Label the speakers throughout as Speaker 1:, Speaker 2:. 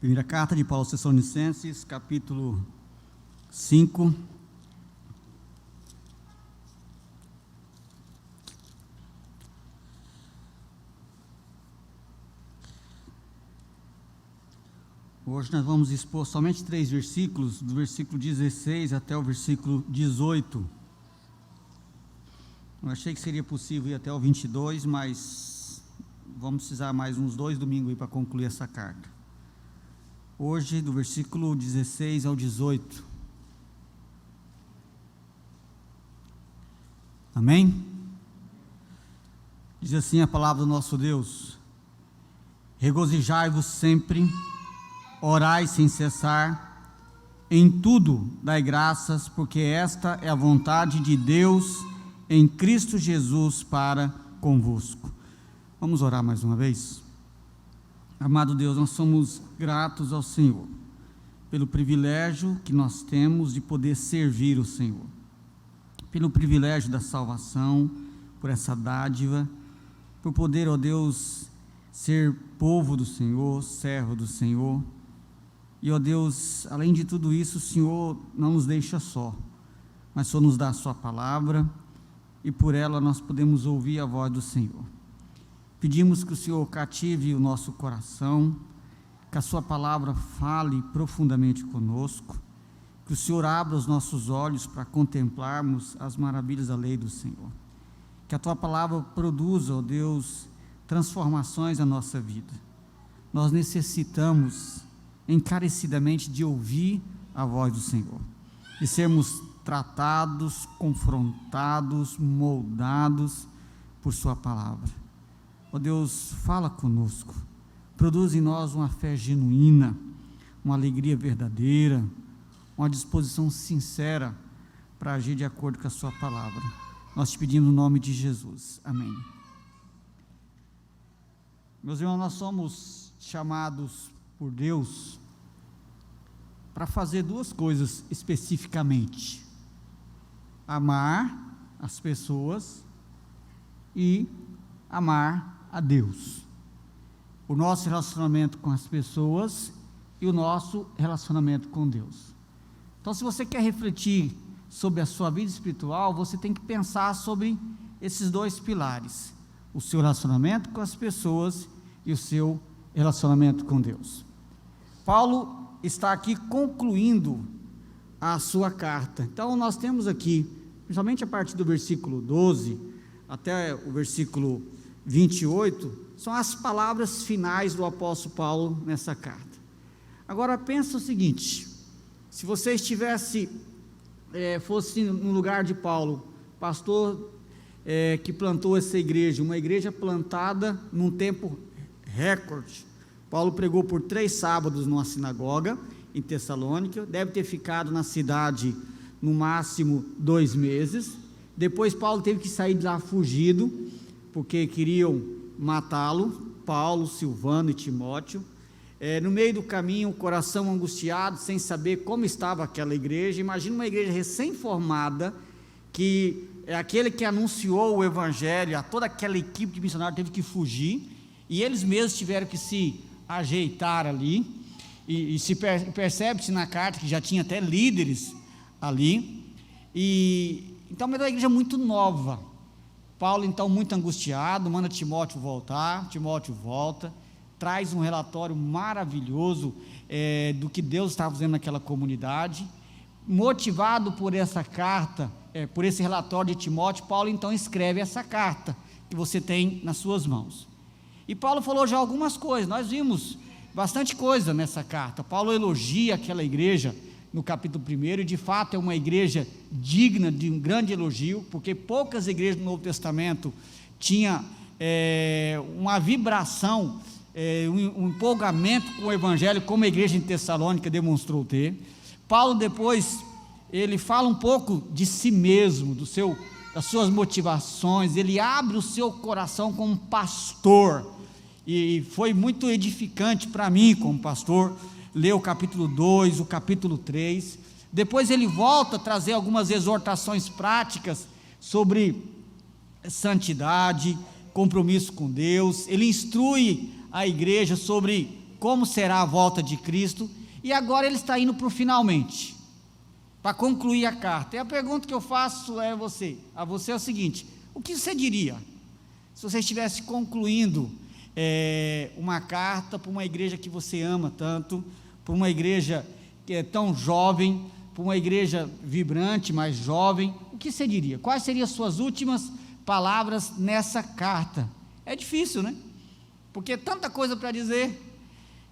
Speaker 1: Primeira carta de Paulo aos Tessalonicenses, capítulo 5. Hoje nós vamos expor somente 3 versículos, do versículo 16 até o versículo 18. Eu achei que seria possível ir até o 22, mas vamos precisar mais uns 2 domingos aí para concluir essa carta. Hoje, do versículo 16 ao 18. Amém? Diz assim a palavra do nosso Deus: regozijai-vos sempre, orai sem cessar, em tudo dai graças, porque esta é a vontade de Deus em Cristo Jesus para convosco. Vamos orar mais uma vez? Amado Deus, nós somos gratos ao Senhor pelo privilégio que nós temos de poder servir o Senhor, pelo privilégio da salvação, por essa dádiva, por poder, ó Deus, ser povo do Senhor, servo do Senhor. E, ó Deus, além de tudo isso, o Senhor não nos deixa só, mas só nos dá a sua palavra, e por ela nós podemos ouvir a voz do Senhor. Pedimos que o Senhor cative o nosso coração, que a sua palavra fale profundamente conosco, que o Senhor abra os nossos olhos para contemplarmos as maravilhas da lei do Senhor, que a tua palavra produza, ó Deus, transformações na nossa vida. Nós necessitamos encarecidamente de ouvir a voz do Senhor, de sermos tratados, confrontados, moldados por sua palavra. Ó Deus, fala conosco, produz em nós uma fé genuína, uma alegria verdadeira, uma disposição sincera para agir de acordo com a sua palavra. Nós te pedimos no nome de Jesus, amém. Meus irmãos, nós somos chamados por Deus para fazer 2 coisas especificamente: amar as pessoas e amar a Deus. O nosso relacionamento com as pessoas e o nosso relacionamento com Deus. Então, se você quer refletir sobre a sua vida espiritual, você tem que pensar sobre esses 2 pilares: o seu relacionamento com as pessoas e o seu relacionamento com Deus. Paulo está aqui concluindo a sua carta. Então nós temos aqui, principalmente a partir do versículo 12 até o versículo 28, são as palavras finais do apóstolo Paulo nessa carta. Agora pensa o seguinte: se você fosse no lugar de Paulo, pastor que plantou essa igreja, uma igreja plantada num tempo recorde. Paulo pregou por 3 sábados numa sinagoga em Tessalônica, deve ter ficado na cidade no máximo 2 meses. Depois Paulo teve que sair de lá fugido, porque queriam matá-lo, Paulo, Silvano e Timóteo. No meio do caminho, o coração angustiado, sem saber como estava aquela igreja. Imagina uma igreja recém-formada, que é aquele que anunciou o evangelho, a toda aquela equipe de missionários teve que fugir, e eles mesmos tiveram que se ajeitar ali, e percebe-se na carta que já tinha até líderes ali, então é uma igreja muito nova. Paulo, então, muito angustiado, manda Timóteo voltar. Timóteo volta, traz um relatório maravilhoso do que Deus estava fazendo naquela comunidade. Motivado por essa carta, por esse relatório de Timóteo, Paulo então escreve essa carta que você tem nas suas mãos. E Paulo falou já algumas coisas, nós vimos bastante coisa nessa carta. Paulo elogia aquela igreja no capítulo 1, e de fato é uma igreja digna de um grande elogio, porque poucas igrejas do Novo Testamento tinham uma vibração, um empolgamento com o evangelho, como a igreja em Tessalônica demonstrou ter. Paulo depois, ele fala um pouco de si mesmo, das suas motivações, ele abre o seu coração como pastor, e foi muito edificante para mim como pastor, ler o capítulo 2, o capítulo 3, depois ele volta a trazer algumas exortações práticas sobre santidade, compromisso com Deus. Ele instrui a igreja sobre como será a volta de Cristo, e agora ele está indo para o finalmente, para concluir a carta. E a pergunta que eu faço a você é o seguinte: o que você diria se você estivesse concluindo uma carta para uma igreja que você ama tanto, para uma igreja que é tão jovem, para uma igreja vibrante, mais jovem? O que você diria? Quais seriam as suas últimas palavras nessa carta? É difícil, né? Porque tanta coisa para dizer,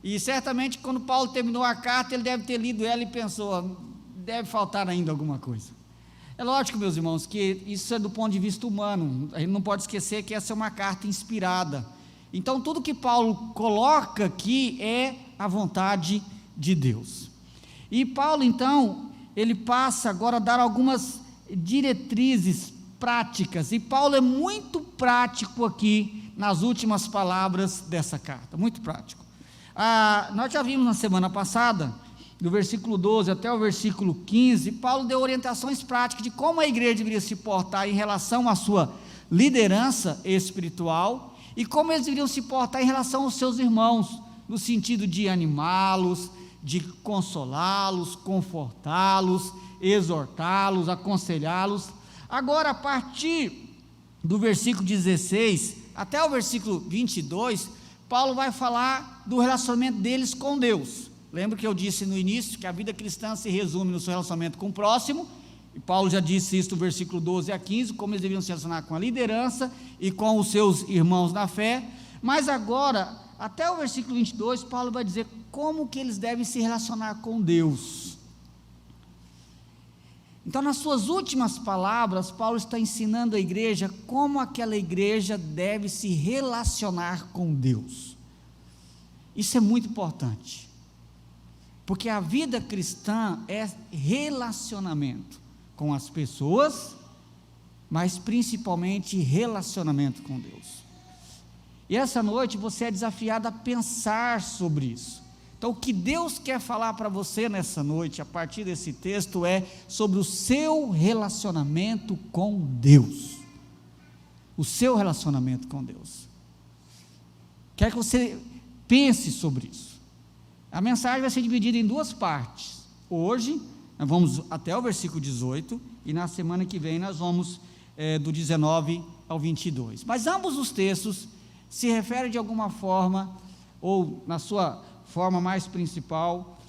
Speaker 1: e certamente quando Paulo terminou a carta, ele deve ter lido ela e pensou: deve faltar ainda alguma coisa. É lógico, meus irmãos, que isso é do ponto de vista humano, a gente não pode esquecer que essa é uma carta inspirada. Então tudo que Paulo coloca aqui é a vontade de Deus. E Paulo então, ele passa agora a dar algumas diretrizes práticas, e Paulo é muito prático aqui nas últimas palavras dessa carta, muito prático. Nós já vimos na semana passada, do versículo 12 até o versículo 15, Paulo deu orientações práticas de como a igreja deveria se portar em relação à sua liderança espiritual, e como eles deveriam se portar em relação aos seus irmãos, no sentido de animá-los, de consolá-los, confortá-los, exortá-los, aconselhá-los. Agora, a partir do versículo 16 até o versículo 22, Paulo vai falar do relacionamento deles com Deus. Lembra que eu disse no início que a vida cristã se resume no seu relacionamento com o próximo, e Paulo já disse isso no versículo 12 a 15, como eles deviam se relacionar com a liderança e com os seus irmãos na fé. Mas agora, até o versículo 22, Paulo vai dizer como que eles devem se relacionar com Deus. Então, nas suas últimas palavras, Paulo está ensinando a igreja como aquela igreja deve se relacionar com Deus. Isso é muito importante, porque a vida cristã é relacionamento com as pessoas, mas principalmente relacionamento com Deus. E essa noite você é desafiado a pensar sobre isso. Então, o que Deus quer falar para você nessa noite, a partir desse texto, é sobre o seu relacionamento com Deus. O seu relacionamento com Deus. Quero que você pense sobre isso. A mensagem vai ser dividida em duas partes. Hoje, nós vamos até o versículo 18, e na semana que vem nós vamos do 19 ao 22. Mas ambos os textos se referem de alguma forma, ou na sua forma mais principal,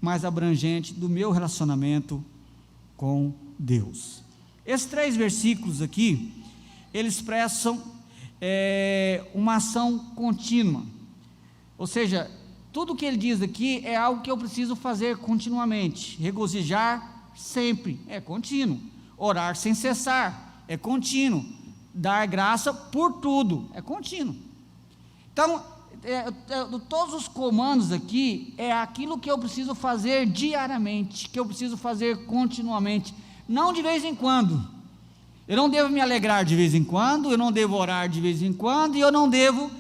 Speaker 1: mais abrangente, do meu relacionamento com Deus. Esses 3 versículos aqui, eles expressam uma ação contínua, ou seja, tudo que ele diz aqui é algo que eu preciso fazer continuamente. Regozijar sempre, é contínuo. Orar sem cessar, é contínuo. Dar graça por tudo, é contínuo. Então, todos os comandos aqui é aquilo que eu preciso fazer diariamente, que eu preciso fazer continuamente, não de vez em quando. Eu não devo me alegrar de vez em quando, eu não devo orar de vez em quando, e eu não devo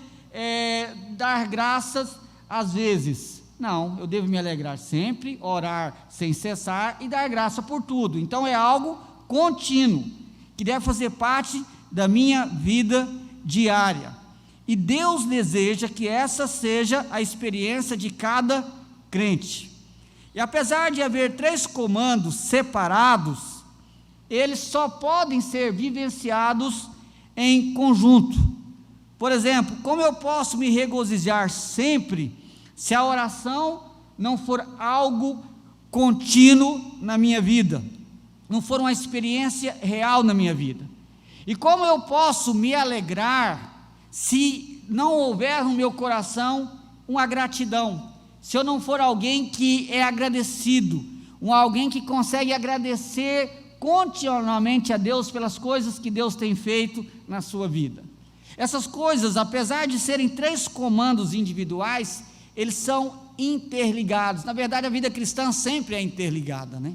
Speaker 1: dar graças às vezes. Não, eu devo me alegrar sempre, orar sem cessar e dar graça por tudo. Então é algo contínuo, que deve fazer parte da minha vida diária. E Deus deseja que essa seja a experiência de cada crente. E apesar de haver 3 comandos separados, eles só podem ser vivenciados em conjunto. Por exemplo, como eu posso me regozijar sempre, se a oração não for algo contínuo na minha vida, não for uma experiência real na minha vida? E como eu posso me alegrar se não houver no meu coração uma gratidão, se eu não for alguém que é agradecido, alguém que consegue agradecer continuamente a Deus pelas coisas que Deus tem feito na sua vida? Essas coisas, apesar de serem 3 comandos individuais, eles são interligados. Na verdade, a vida cristã sempre é interligada, né?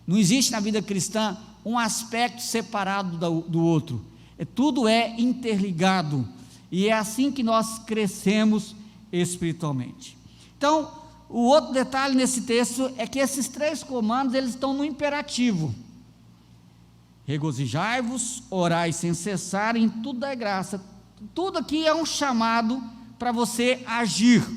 Speaker 1: Não existe na vida cristã um aspecto separado do outro, tudo é interligado. E é assim que nós crescemos espiritualmente. Então, o outro detalhe nesse texto é que esses 3 comandos, eles estão no imperativo. Regozijai-vos, orai sem cessar, em tudo dai graça. Tudo aqui é um chamado para você agir.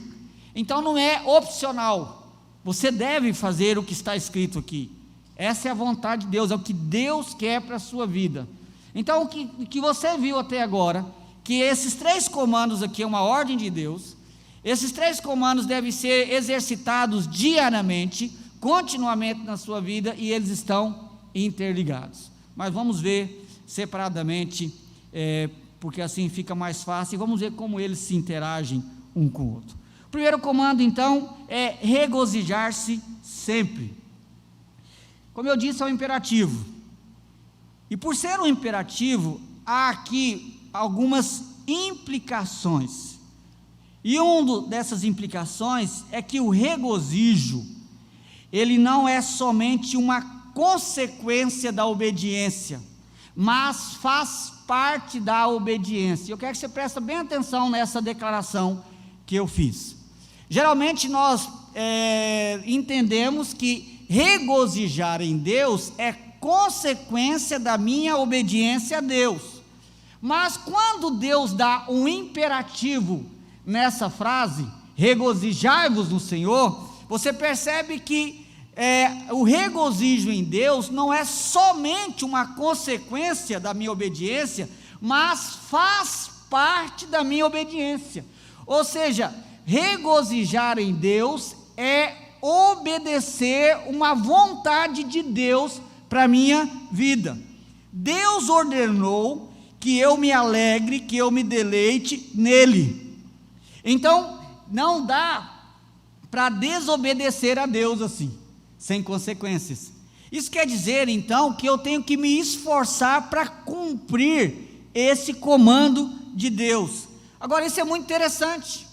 Speaker 1: Então não é opcional, você deve fazer o que está escrito aqui. Essa é a vontade de Deus, é o que Deus quer para a sua vida. Então o que você viu até agora, que esses 3 comandos aqui é uma ordem de Deus, esses 3 comandos devem ser exercitados diariamente, continuamente na sua vida, e eles estão interligados. Mas vamos ver separadamente, porque assim fica mais fácil, e vamos ver como eles se interagem um com o outro. O primeiro comando então é regozijar-se sempre. Como eu disse, é um imperativo, e por ser um imperativo, há aqui algumas implicações, e uma dessas implicações é que o regozijo, ele não é somente uma consequência da obediência, mas faz parte da obediência. Eu quero que você preste bem atenção nessa declaração que eu fiz. Geralmente nós entendemos que regozijar em Deus é consequência da minha obediência a Deus, mas quando Deus dá um imperativo nessa frase, regozijai-vos no Senhor, você percebe que o regozijo em Deus não é somente uma consequência da minha obediência, mas faz parte da minha obediência. Ou seja, regozijar em Deus é obedecer uma vontade de Deus para a minha vida. Deus ordenou que eu me alegre, que eu me deleite nele. Então, não dá para desobedecer a Deus assim, sem consequências. Isso quer dizer, então, que eu tenho que me esforçar para cumprir esse comando de Deus. Agora, isso é muito interessante,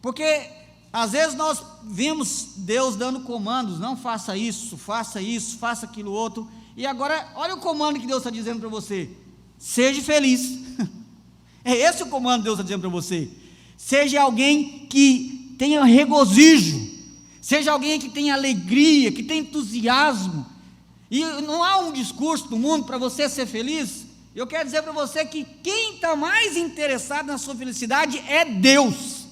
Speaker 1: porque às vezes nós vimos Deus dando comandos, não faça isso, faça aquilo outro, e agora, olha o comando que Deus está dizendo para você: seja feliz. É esse o comando que Deus está dizendo para você. Seja alguém que tenha regozijo, seja alguém que tenha alegria, que tenha entusiasmo, e não há um discurso no mundo para você ser feliz. Eu quero dizer para você que quem está mais interessado na sua felicidade é Deus,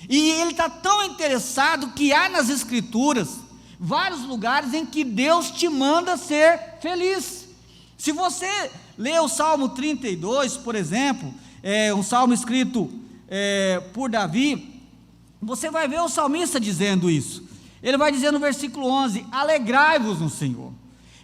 Speaker 1: e Ele está tão interessado que há nas Escrituras vários lugares em que Deus te manda ser feliz. Se você ler o Salmo 32, por exemplo, um salmo escrito por Davi, você vai ver o salmista dizendo isso. Ele vai dizer no versículo 11: alegrai-vos no Senhor,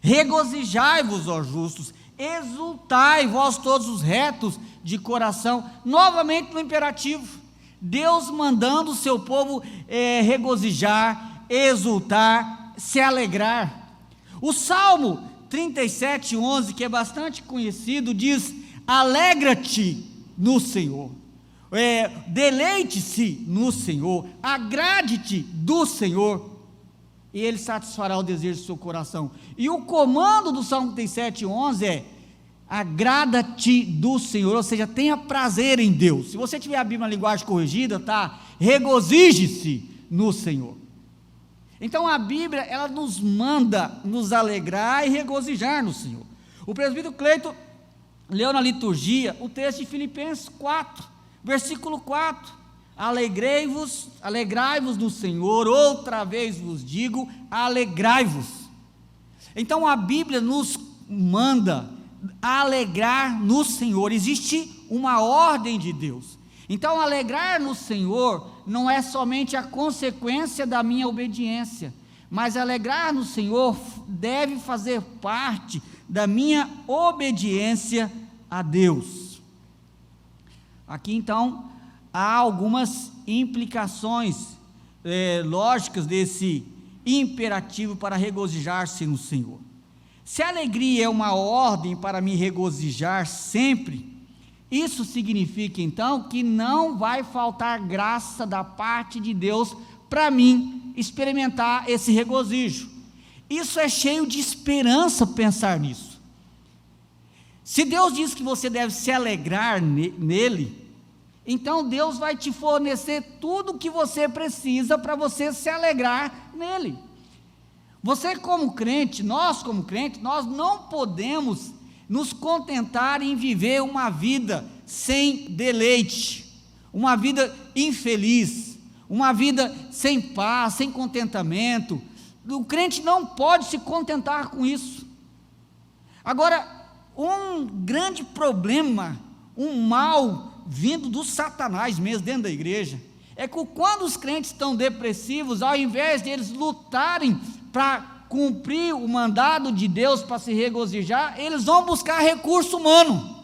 Speaker 1: regozijai-vos, ó justos, exultai, vós todos os retos de coração. Novamente no imperativo, Deus mandando o seu povo regozijar, exultar, se alegrar. O Salmo 37, 11, que é bastante conhecido, diz: alegra-te no Senhor, deleite-se no Senhor, agrade-te do Senhor, e Ele satisfará o desejo do seu coração. E o comando do Salmo 37, 11 é: agrada-te do Senhor, ou seja, tenha prazer em Deus. Se você tiver a Bíblia na linguagem corrigida, tá? Regozije-se no Senhor. Então a Bíblia, ela nos manda nos alegrar e regozijar no Senhor. O presbítero Cleito leu na liturgia o texto de Filipenses 4, versículo 4: alegrai-vos no Senhor, outra vez vos digo, alegrai-vos. Então a Bíblia nos manda alegrar no Senhor, existe uma ordem de Deus. Então alegrar no Senhor não é somente a consequência da minha obediência, mas alegrar no Senhor deve fazer parte da minha obediência a Deus. Aqui então há algumas implicações lógicas desse imperativo para regozijar-se no Senhor. Se a alegria é uma ordem para me regozijar sempre, isso significa então que não vai faltar graça da parte de Deus para mim experimentar esse regozijo. Isso é cheio de esperança pensar nisso. Se Deus diz que você deve se alegrar nele, então Deus vai te fornecer tudo o que você precisa para você se alegrar nele. Você como crente, nós como crente, nós não podemos nos contentar em viver uma vida sem deleite, uma vida infeliz, uma vida sem paz, sem contentamento. O crente não pode se contentar com isso. Agora, um grande problema, um mal vindo do Satanás mesmo dentro da igreja, é que quando os crentes estão depressivos, ao invés de eles lutarem para cumprir o mandado de Deus para se regozijar, eles vão buscar recurso humano.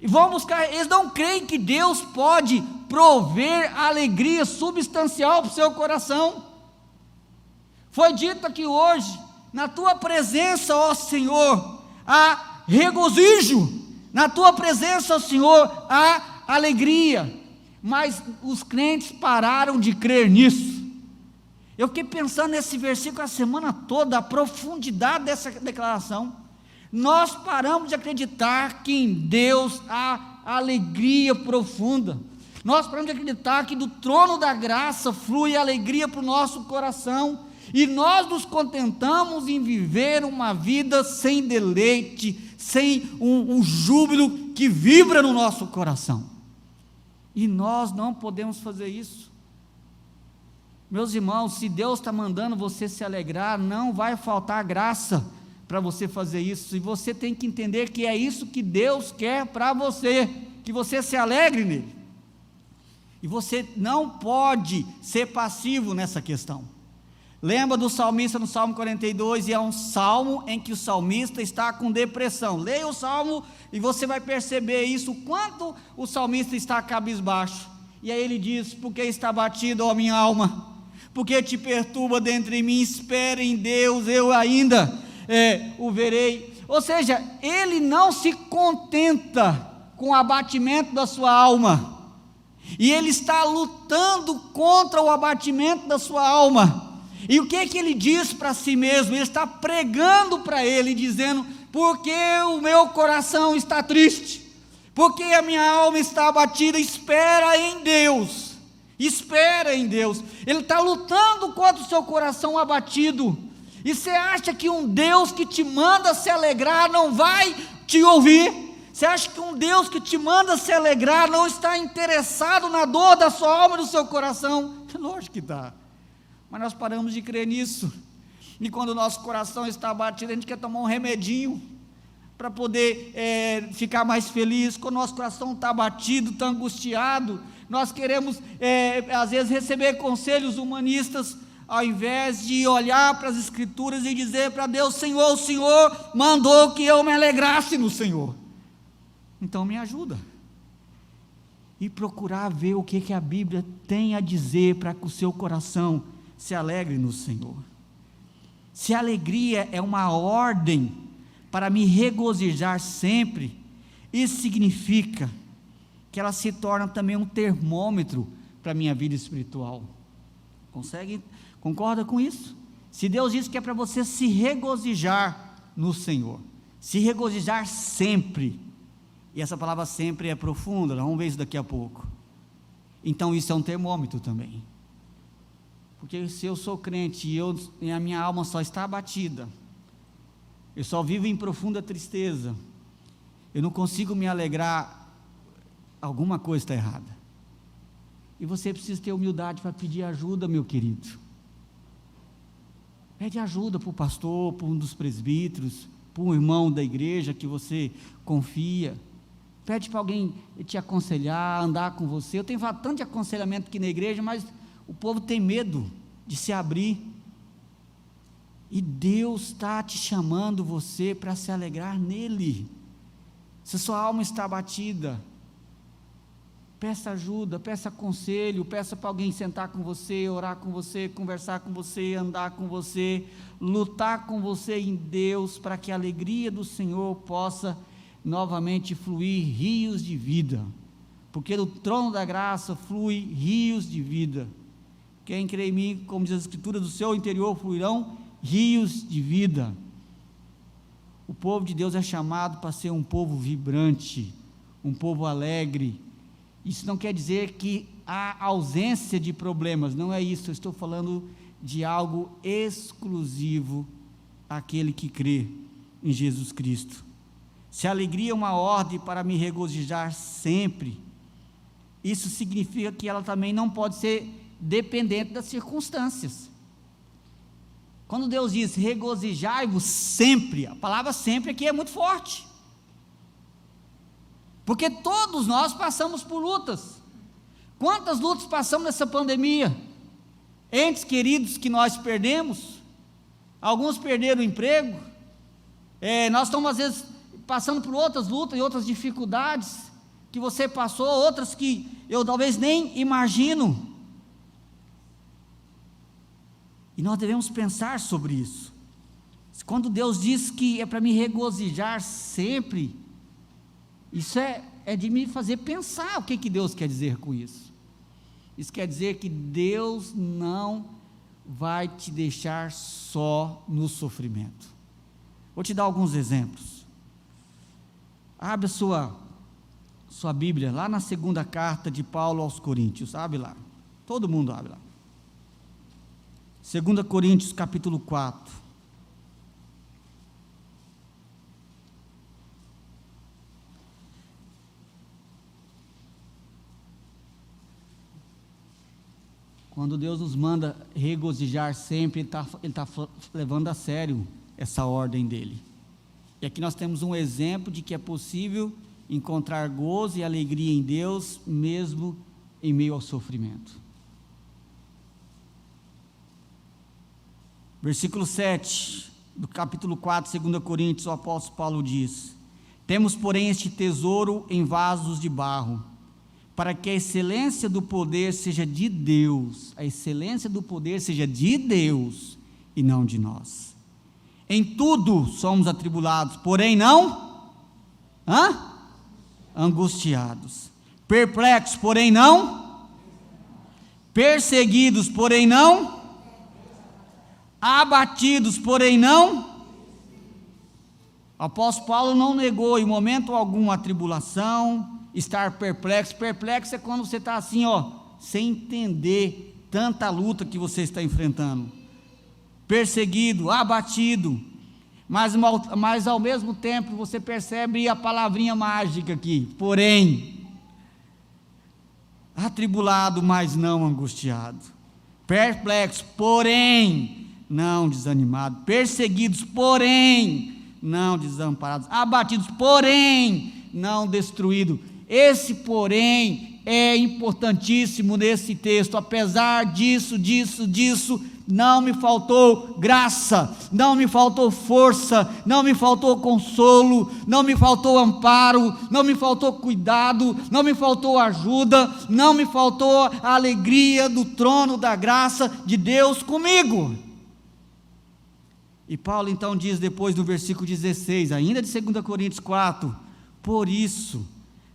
Speaker 1: E vão buscar, eles não creem que Deus pode prover alegria substancial para o seu coração. Foi dito aqui hoje, na tua presença, ó Senhor, há regozijo, na tua presença, ó Senhor, há alegria. Mas os crentes pararam de crer nisso. Eu fiquei pensando nesse versículo a semana toda, a profundidade dessa declaração. Nós paramos de acreditar que em Deus há alegria profunda. Nós paramos de acreditar que do trono da graça flui alegria para o nosso coração. E nós nos contentamos em viver uma vida sem deleite, sem um júbilo que vibra no nosso coração. E nós não podemos fazer isso. Meus irmãos, se Deus está mandando você se alegrar, não vai faltar graça para você fazer isso. E você tem que entender que é isso que Deus quer para você, que você se alegre nele. E você não pode ser passivo nessa questão. Lembra do salmista no Salmo 42, e é um salmo em que o salmista está com depressão. Leia o salmo e você vai perceber isso, o quanto o salmista está cabisbaixo. E aí ele diz: porque está batido, ó minha alma, porque te perturba dentro de mim, espere em Deus, eu ainda o verei. Ou seja, ele não se contenta com o abatimento da sua alma, e ele está lutando contra o abatimento da sua alma. E o que ele diz para si mesmo? Ele está pregando para ele, dizendo: porque o meu coração está triste, porque a minha alma está abatida, espera em Deus, espera em Deus. Ele está lutando contra o seu coração abatido. E você acha que um Deus que te manda se alegrar não vai te ouvir? Você acha que um Deus que te manda se alegrar não está interessado na dor da sua alma e do seu coração? Lógico que está. Mas nós paramos de crer nisso. E quando o nosso coração está abatido, a gente quer tomar um remedinho para poder ficar mais feliz. Quando o nosso coração está abatido, está angustiado, nós queremos às vezes receber conselhos humanistas, ao invés de olhar para as Escrituras e dizer para Deus: Senhor, o Senhor mandou que eu me alegrasse no Senhor, então me ajuda. E procurar ver o que a Bíblia tem a dizer para que o seu coração se alegre no Senhor. Se a alegria é uma ordem para me regozijar sempre, isso significa que ela se torna também um termômetro para a minha vida espiritual. Concorda com isso? Se Deus diz que é para você se regozijar no Senhor, se regozijar sempre, e essa palavra sempre é profunda, nós vamos ver isso daqui a pouco, então isso é um termômetro também. Porque se eu sou crente e a minha alma só está abatida, eu só vivo em profunda tristeza, eu não consigo me alegrar, alguma coisa está errada. E você precisa ter humildade para pedir ajuda, meu querido. Pede ajuda para o pastor, para um dos presbíteros, para um irmão da igreja que você confia. Pede para alguém te aconselhar, andar com você. Eu tenho falado tanto de aconselhamento aqui na igreja, mas o povo tem medo de se abrir. E Deus está te chamando você para se alegrar nele. Se sua alma está abatida, peça ajuda, peça conselho, peça para alguém sentar com você, orar com você, conversar com você, andar com você, lutar com você em Deus, para que a alegria do Senhor possa novamente fluir rios de vida, porque do trono da graça flui rios de vida. Quem crê em mim, como diz a Escritura, do seu interior fluirão rios de vida. O povo de Deus é chamado para ser um povo vibrante, um povo alegre. Isso não quer dizer que há ausência de problemas, não é isso. Eu estou falando de algo exclusivo àquele que crê em Jesus Cristo. Se a alegria é uma ordem para me regozijar sempre, isso significa que ela também não pode ser dependente das circunstâncias. Quando Deus diz regozijai-vos sempre, a palavra sempre aqui é muito forte, porque todos nós passamos por lutas. Quantas lutas passamos nessa pandemia? Entes queridos que nós perdemos, alguns perderam o emprego, nós estamos às vezes passando por outras lutas e outras dificuldades que você passou, outras que eu talvez nem imagino, e nós devemos pensar sobre isso. Quando Deus diz que é para me regozijar sempre, isso é de me fazer pensar o que Deus quer dizer com isso. Isso quer dizer que Deus não vai te deixar só no sofrimento. Vou te dar alguns exemplos. Abre a sua Bíblia, lá na segunda carta de Paulo aos Coríntios, abre lá, todo mundo abre lá. 2 Coríntios capítulo 4. Quando Deus nos manda regozijar sempre, Ele está levando a sério essa ordem dele. E aqui nós temos um exemplo de que é possível encontrar gozo e alegria em Deus, mesmo em meio ao sofrimento. Versículo 7, do capítulo 4, 2 Coríntios, o apóstolo Paulo diz: temos, porém, este tesouro em vasos de barro, para que a excelência do poder seja de Deus, a excelência do poder seja de Deus e não de nós. Em tudo somos atribulados, porém não angustiados, perplexos, porém não, perseguidos, porém não, abatidos, porém não. O apóstolo Paulo não negou em momento algum a tribulação, estar perplexo. Perplexo é quando você está assim, sem entender tanta luta que você está enfrentando, perseguido, abatido, mas ao mesmo tempo você percebe a palavrinha mágica aqui, porém, atribulado, mas não angustiado, perplexo, porém não desanimado, perseguidos, porém não desamparados, abatidos, porém não destruídos. Esse porém é importantíssimo nesse texto. Apesar disso, não me faltou graça, não me faltou força, não me faltou consolo, não me faltou amparo, não me faltou cuidado, não me faltou ajuda, não me faltou a alegria do trono da graça de Deus comigo. E Paulo então diz depois no versículo 16, ainda de 2 Coríntios 4, por isso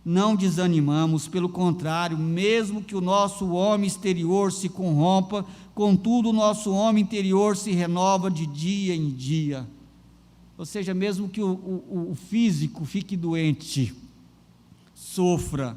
Speaker 1: não desanimamos, pelo contrário, mesmo que o nosso homem exterior se corrompa, contudo o nosso homem interior se renova de dia em dia. Ou seja, mesmo que o físico fique doente, sofra,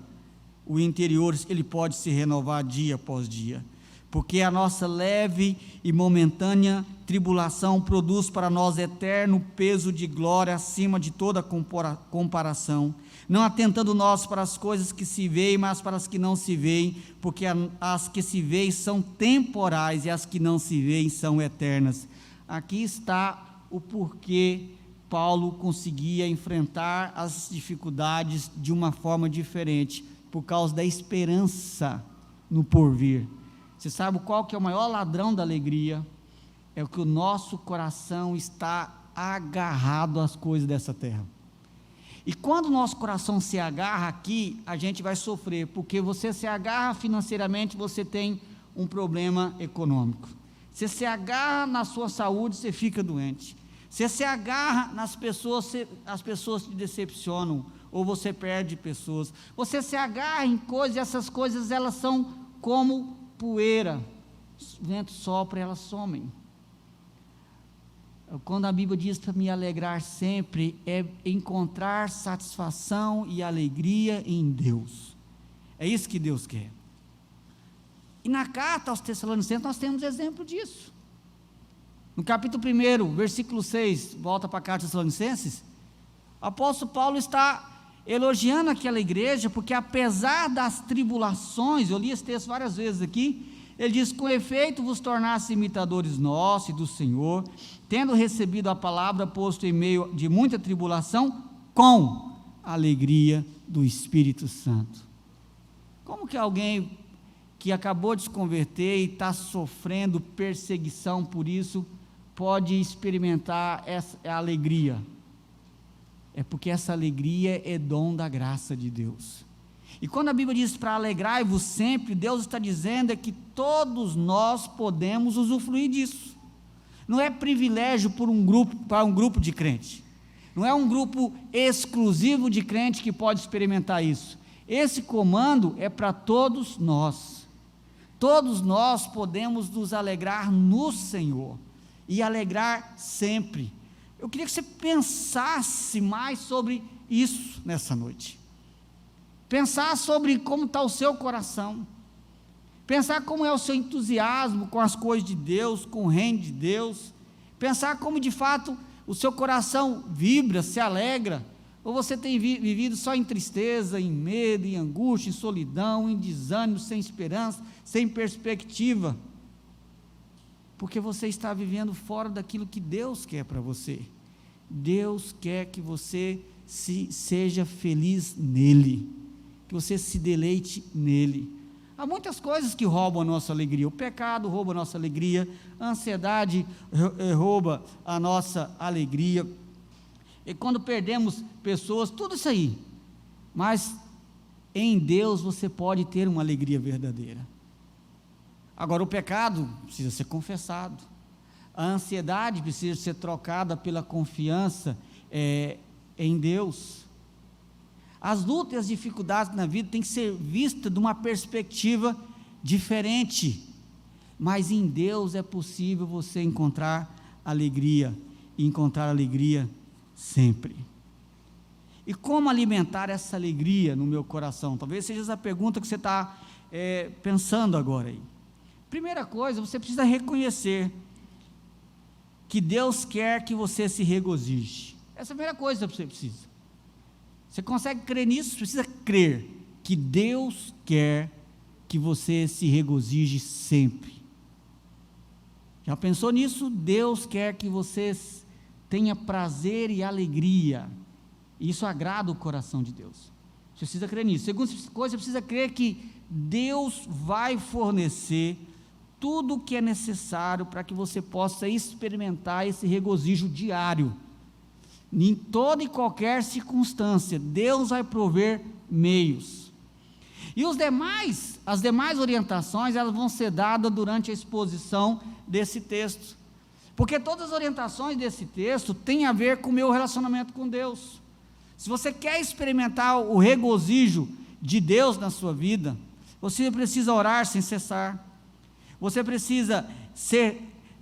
Speaker 1: o interior ele pode se renovar dia após dia, porque a nossa leve e momentânea tribulação produz para nós eterno peso de glória acima de toda comparação, não atentando nós para as coisas que se veem, mas para as que não se veem, porque as que se veem são temporais e as que não se veem são eternas. Aqui está o porquê Paulo conseguia enfrentar as dificuldades de uma forma diferente, por causa da esperança no porvir. Você sabe qual que é o maior ladrão da alegria? É o que o nosso coração está agarrado às coisas dessa terra. E quando o nosso coração se agarra aqui, a gente vai sofrer, porque você se agarra financeiramente, você tem um problema econômico. Você se agarra na sua saúde, você fica doente. Você se agarra nas pessoas, as pessoas te decepcionam, ou você perde pessoas. Você se agarra em coisas, e essas coisas elas são como poeira, o vento sopra e elas somem. Quando a Bíblia diz para me alegrar sempre, é encontrar satisfação e alegria em Deus. É isso que Deus quer. E na carta aos Tessalonicenses nós temos exemplo disso. No capítulo 1, versículo 6, volta para a carta aos Tessalonicenses, o apóstolo Paulo está elogiando aquela igreja, porque apesar das tribulações, eu li esse texto várias vezes aqui, ele diz: com efeito vos tornasse imitadores nossos e do Senhor, tendo recebido a palavra, posto em meio de muita tribulação, com alegria do Espírito Santo. Como que alguém que acabou de se converter e está sofrendo perseguição por isso, pode experimentar essa alegria? É porque essa alegria é dom da graça de Deus. E quando a Bíblia diz para alegrai-vos sempre, Deus está dizendo é que todos nós podemos usufruir disso. Não é privilégio para um grupo de crente. Não é um grupo exclusivo de crente que pode experimentar isso. Esse comando é para todos nós. Todos nós podemos nos alegrar no Senhor e alegrar sempre. Eu queria que você pensasse mais sobre isso nessa noite. Pensar sobre como está o seu coração. Pensar como é o seu entusiasmo com as coisas de Deus, com o reino de Deus. Pensar como de fato o seu coração vibra, se alegra. Ou você tem vivido só em tristeza, em medo, em angústia, em solidão, em desânimo, sem esperança, sem perspectiva. Porque você está vivendo fora daquilo que Deus quer para você. Deus quer que você seja feliz nele, que você se deleite nele. Há muitas coisas que roubam a nossa alegria. O pecado rouba a nossa alegria, a ansiedade rouba a nossa alegria, e quando perdemos pessoas, tudo isso aí. Mas em Deus você pode ter uma alegria verdadeira. Agora, o pecado precisa ser confessado, a ansiedade precisa ser trocada pela confiança em Deus. As lutas e as dificuldades na vida têm que ser vistas de uma perspectiva diferente, mas em Deus é possível você encontrar alegria, e encontrar alegria sempre. E como alimentar essa alegria no meu coração? Talvez seja essa pergunta que você está pensando agora aí. Primeira coisa, você precisa reconhecer que Deus quer que você se regozije. Essa é a primeira coisa que você precisa. Você consegue crer nisso? Precisa crer que Deus quer que você se regozije sempre. Já pensou nisso? Deus quer que você tenha prazer e alegria. Isso agrada o coração de Deus. Você precisa crer nisso. Segunda coisa, você precisa crer que Deus vai fornecer tudo o que é necessário para que você possa experimentar esse regozijo diário. Em toda e qualquer circunstância, Deus vai prover meios. E as demais orientações, elas vão ser dadas durante a exposição desse texto. Porque todas as orientações desse texto têm a ver com o meu relacionamento com Deus. Se você quer experimentar o regozijo de Deus na sua vida, você precisa orar sem cessar. Você precisa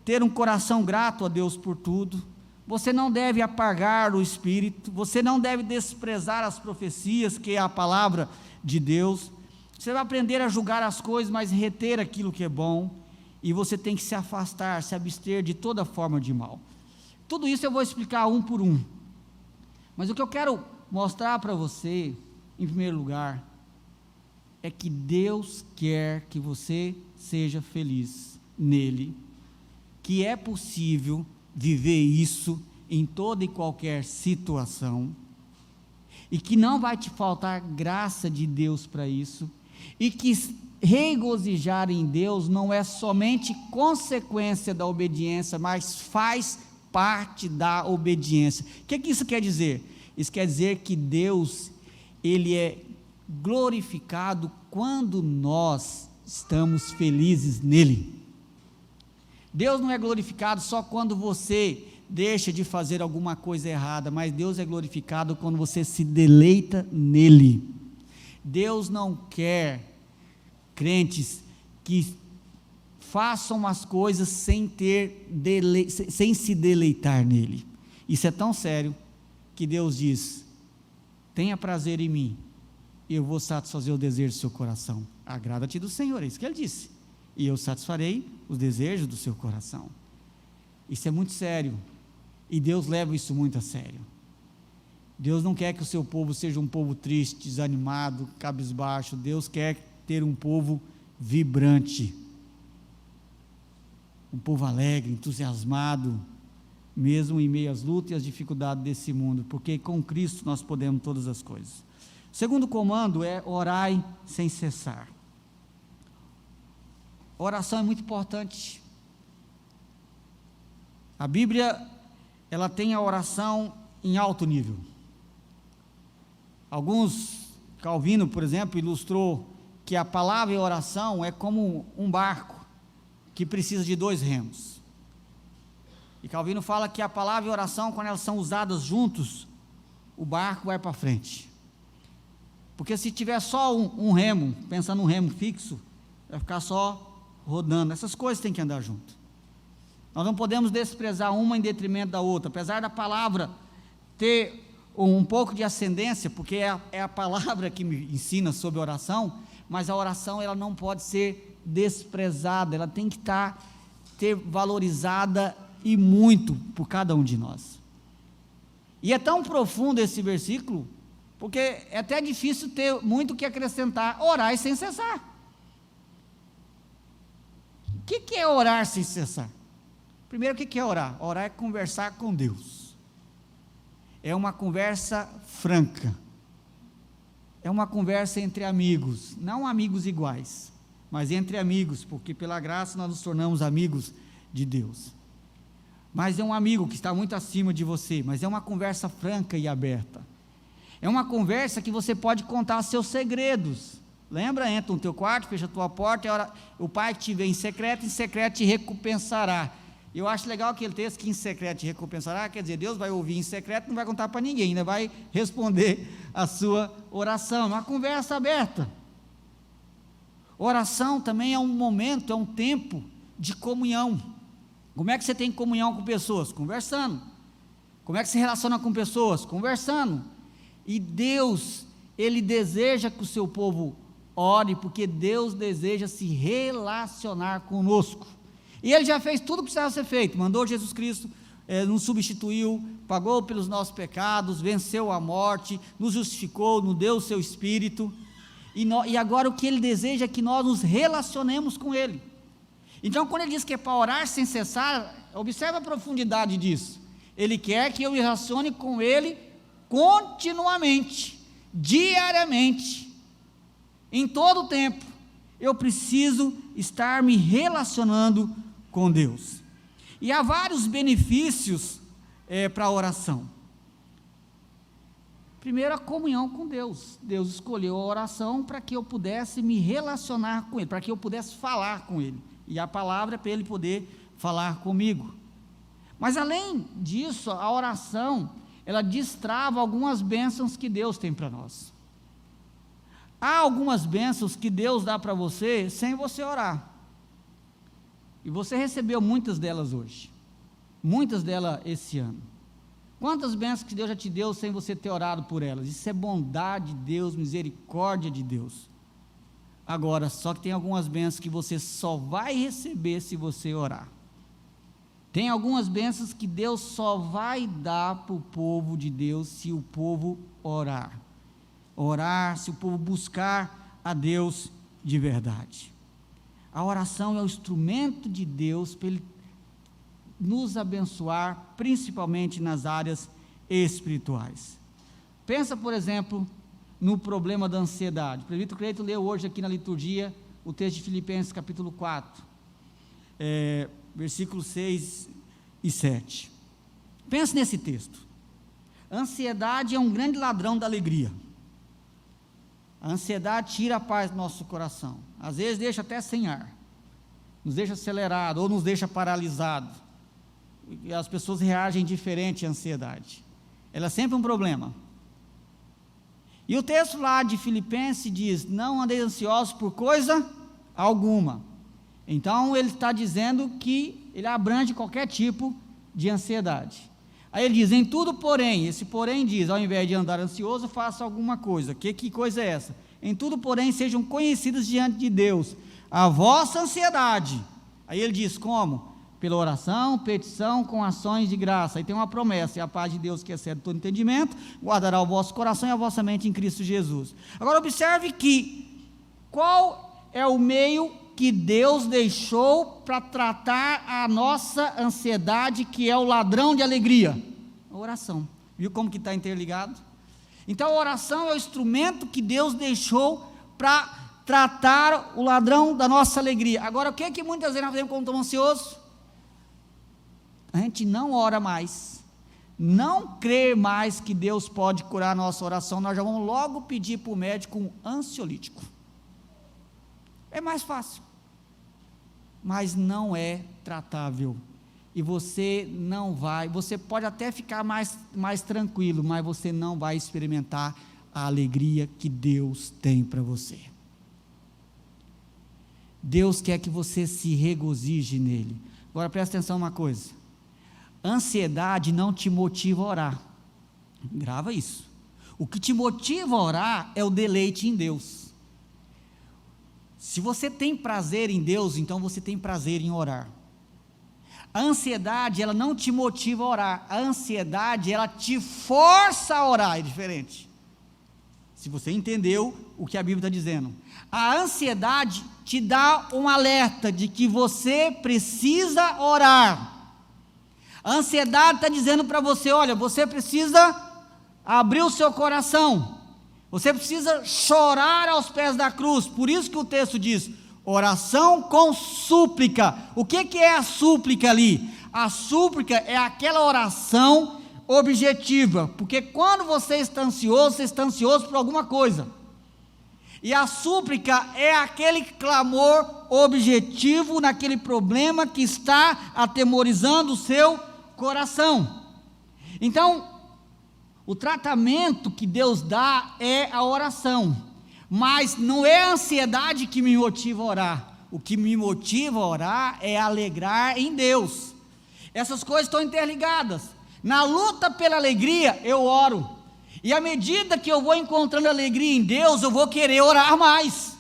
Speaker 1: ter um coração grato a Deus por tudo. Você não deve apagar o Espírito. Você não deve desprezar as profecias, que é a palavra de Deus. Você vai aprender a julgar as coisas, mas reter aquilo que é bom. E você tem que se afastar, se abster de toda forma de mal. Tudo isso eu vou explicar um por um. Mas o que eu quero mostrar para você, em primeiro lugar, é que Deus quer que você seja feliz nele, que é possível viver isso em toda e qualquer situação, e que não vai te faltar graça de Deus para isso, e que regozijar em Deus não é somente consequência da obediência, mas faz parte da obediência. O que isso quer dizer? Isso quer dizer que Deus, Ele é glorificado quando nós estamos felizes nele. Deus não é glorificado só quando você deixa de fazer alguma coisa errada, mas Deus é glorificado quando você se deleita nele. Deus não quer crentes que façam as coisas sem se deleitar nele. Isso é tão sério que Deus diz: tenha prazer em mim, e eu vou satisfazer o desejo do seu coração. Agrada-te do Senhor, é isso que ele disse, e eu satisfarei os desejos do seu coração. Isso é muito sério, e Deus leva isso muito a sério. Deus não quer que o seu povo seja um povo triste, desanimado, cabisbaixo. Deus quer ter um povo vibrante, um povo alegre, entusiasmado, mesmo em meio às lutas e às dificuldades desse mundo, porque com Cristo nós podemos todas as coisas. O segundo comando é orai sem cessar. A oração é muito importante. A Bíblia, ela tem a oração em alto nível. Calvino, por exemplo, ilustrou que a palavra e a oração é como um barco que precisa de 2 remos. E Calvino fala que a palavra e a oração, quando elas são usadas juntos, o barco vai para frente. Porque se tiver só um remo, pensando num remo fixo, vai ficar só rodando. Essas coisas têm que andar junto. Nós não podemos desprezar uma em detrimento da outra. Apesar da palavra ter um pouco de ascendência, porque é a palavra que me ensina sobre oração, mas a oração ela não pode ser desprezada, ela tem que ter valorizada e muito por cada um de nós. E é tão profundo esse versículo, porque é até difícil ter muito o que acrescentar. Orai sem cessar. O que é orar sem cessar? Primeiro, o que é orar? Orar é conversar com Deus. É uma conversa franca. É uma conversa entre amigos, não amigos iguais, mas entre amigos, porque pela graça nós nos tornamos amigos de Deus. Mas é um amigo que está muito acima de você, mas é uma conversa franca e aberta. É uma conversa que você pode contar seus segredos. Lembra? Entra no teu quarto, fecha a tua porta, o pai que te vê em secreto te recompensará. Eu acho legal aquele texto que em secreto te recompensará, quer dizer, Deus vai ouvir em secreto, não vai contar para ninguém, ainda vai responder a sua oração. É uma conversa aberta. Oração também é um momento, é um tempo de comunhão. Como é que você tem comunhão com pessoas? Conversando. Como é que se relaciona com pessoas? Conversando. E Deus, Ele deseja que o seu povo ore, porque Deus deseja se relacionar conosco. E Ele já fez tudo o que precisava ser feito, mandou Jesus Cristo, nos substituiu, pagou pelos nossos pecados, venceu a morte, nos justificou, nos deu o seu Espírito, e agora o que Ele deseja é que nós nos relacionemos com Ele. Então quando Ele diz que é para orar sem cessar, observe a profundidade disso. Ele quer que eu me relacione com Ele continuamente, diariamente, em todo o tempo. Eu preciso estar me relacionando com Deus. E há vários benefícios para a oração. Primeiro, a comunhão com Deus. Deus escolheu a oração para que eu pudesse me relacionar com Ele, para que eu pudesse falar com Ele. E a palavra é para Ele poder falar comigo. Mas além disso, a oração, ela destrava algumas bênçãos que Deus tem para nós. Há algumas bênçãos que Deus dá para você sem você orar. E você recebeu muitas delas hoje. Muitas delas esse ano. Quantas bênçãos que Deus já te deu sem você ter orado por elas? Isso é bondade de Deus, misericórdia de Deus. Agora, só que tem algumas bênçãos que você só vai receber se você orar. Tem algumas bênçãos que Deus só vai dar para o povo de Deus se o povo orar. Orar, se o povo buscar a Deus de verdade. A oração é o instrumento de Deus para Ele nos abençoar, principalmente nas áreas espirituais. Pensa, por exemplo, no problema da ansiedade. O presbítero Cleito leu hoje aqui na liturgia o texto de Filipenses capítulo 4, versículos 6 e 7. Pense nesse texto. A ansiedade é um grande ladrão da alegria. A ansiedade tira a paz do nosso coração, às vezes deixa até sem ar, nos deixa acelerado ou nos deixa paralisado, e as pessoas reagem diferente à ansiedade, ela é sempre um problema. E o texto lá de Filipenses diz, não andeis ansiosos por coisa alguma. Então ele está dizendo que ele abrange qualquer tipo de ansiedade. Aí ele diz, em tudo porém, esse porém diz, ao invés de andar ansioso, faça alguma coisa. Que coisa é essa? Em tudo porém, sejam conhecidos diante de Deus a vossa ansiedade. Aí ele diz, como? pela oração, petição, com ações de graça. Aí tem uma promessa: e a paz de Deus, que excede todo entendimento, guardará o vosso coração e a vossa mente em Cristo Jesus. Agora observe que, qual é o meio que Deus deixou para tratar a nossa ansiedade, que é o ladrão de alegria? A oração. Viu como que está interligado? Então a oração é o instrumento que Deus deixou para tratar o ladrão da nossa alegria. Agora, o que é que muitas vezes nós fazemos quando estamos ansiosos? A gente não ora mais, não crê mais que Deus pode curar a nossa oração, nós já vamos logo pedir para o médico um ansiolítico. É mais fácil, mas não é tratável, e você não vai, você pode até ficar mais tranquilo, mas você não vai experimentar a alegria que Deus tem para você. Deus quer que você se regozije nele. Agora presta atenção numa coisa: ansiedade não te motiva a orar. Grava isso. O que te motiva a orar é o deleite em Deus. Se você tem prazer em Deus, então você tem prazer em orar. A ansiedade, ela não te motiva a orar. A ansiedade, ela te força a orar. É diferente. Se você entendeu o que a Bíblia está dizendo. A ansiedade te dá um alerta de que você precisa orar. A ansiedade está dizendo para você: olha, você precisa abrir o seu coração, você precisa chorar aos pés da cruz. Por isso que o texto diz: oração com súplica. O que é a súplica ali? A súplica é aquela oração objetiva, porque quando você está ansioso por alguma coisa, e a súplica é aquele clamor objetivo naquele problema que está atemorizando o seu coração. Então, o tratamento que Deus dá é a oração, mas não é a ansiedade que me motiva a orar. O que me motiva a orar é alegrar em Deus. Essas coisas estão interligadas. Na luta pela alegria, eu oro, e à medida que eu vou encontrando alegria em Deus, eu vou querer orar mais.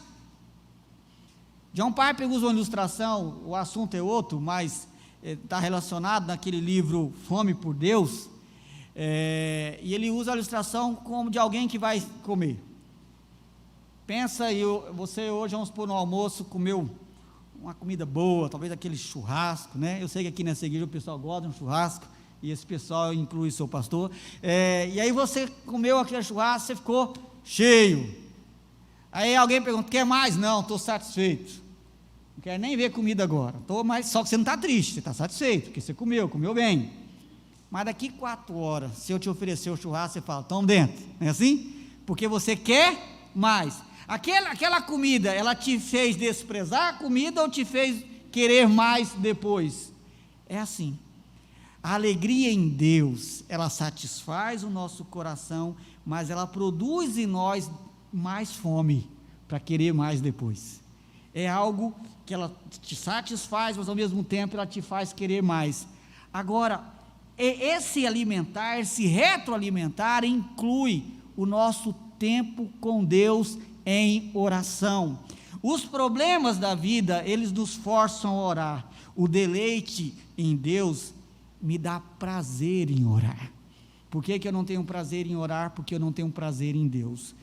Speaker 1: John Piper usa uma ilustração, o assunto é outro, mas está relacionado naquele livro Fome por Deus, e ele usa a ilustração como de alguém que vai comer. Pensa aí, você hoje, vamos supor, no almoço, comeu uma comida boa, talvez aquele churrasco, né? Eu sei que aqui nessa igreja o pessoal gosta de um churrasco, e esse pessoal inclui o seu pastor, e aí você comeu aquele churrasco, você ficou cheio. Aí alguém pergunta: quer mais? Não, estou satisfeito, não quero nem ver comida agora, só que você não está triste, você está satisfeito, porque você comeu bem. Mas daqui 4 horas, se eu te oferecer o churrasco, você fala: toma dentro, não é assim? Porque você quer mais. Aquela comida, ela te fez desprezar a comida ou te fez querer mais depois? É assim. A alegria em Deus, ela satisfaz o nosso coração, mas ela produz em nós mais fome para querer mais depois. É algo que ela te satisfaz, mas ao mesmo tempo ela te faz querer mais. Agora, esse retroalimentar inclui o nosso tempo com Deus em oração. Os problemas da vida, eles nos forçam a orar. O deleite em Deus me dá prazer em orar. Por que eu não tenho prazer em orar? Porque eu não tenho prazer em Deus.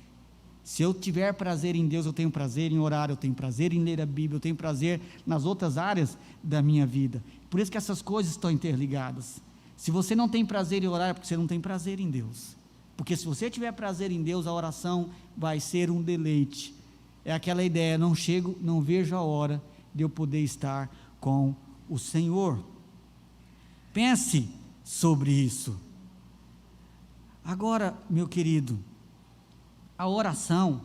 Speaker 1: Se eu tiver prazer em Deus, eu tenho prazer em orar, eu tenho prazer em ler a Bíblia, eu tenho prazer nas outras áreas da minha vida. Por isso que essas coisas estão interligadas. Se você não tem prazer em orar, é porque você não tem prazer em Deus. Porque se você tiver prazer em Deus, a oração vai ser um deleite. É aquela ideia: não vejo a hora de eu poder estar com o Senhor. Pense sobre isso. Agora, meu querido, a oração,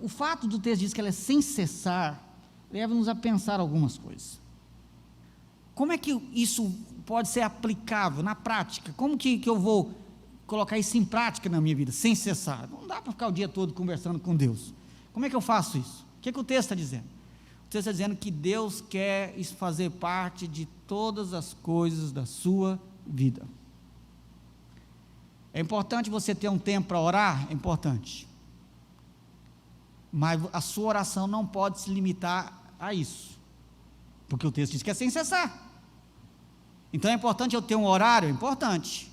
Speaker 1: o fato do texto diz que ela é sem cessar, leva-nos a pensar algumas coisas. Como é que isso pode ser aplicável na prática? Como que eu vou colocar isso em prática na minha vida, sem cessar? Não dá para ficar o dia todo conversando com Deus. Como é que eu faço isso? O que o texto está dizendo? O texto está dizendo que Deus quer fazer parte de todas as coisas da sua vida. É importante você ter um tempo para orar? É importante. Mas a sua oração não pode se limitar a isso, porque o texto diz que é sem cessar. Então é importante eu ter um horário? É importante.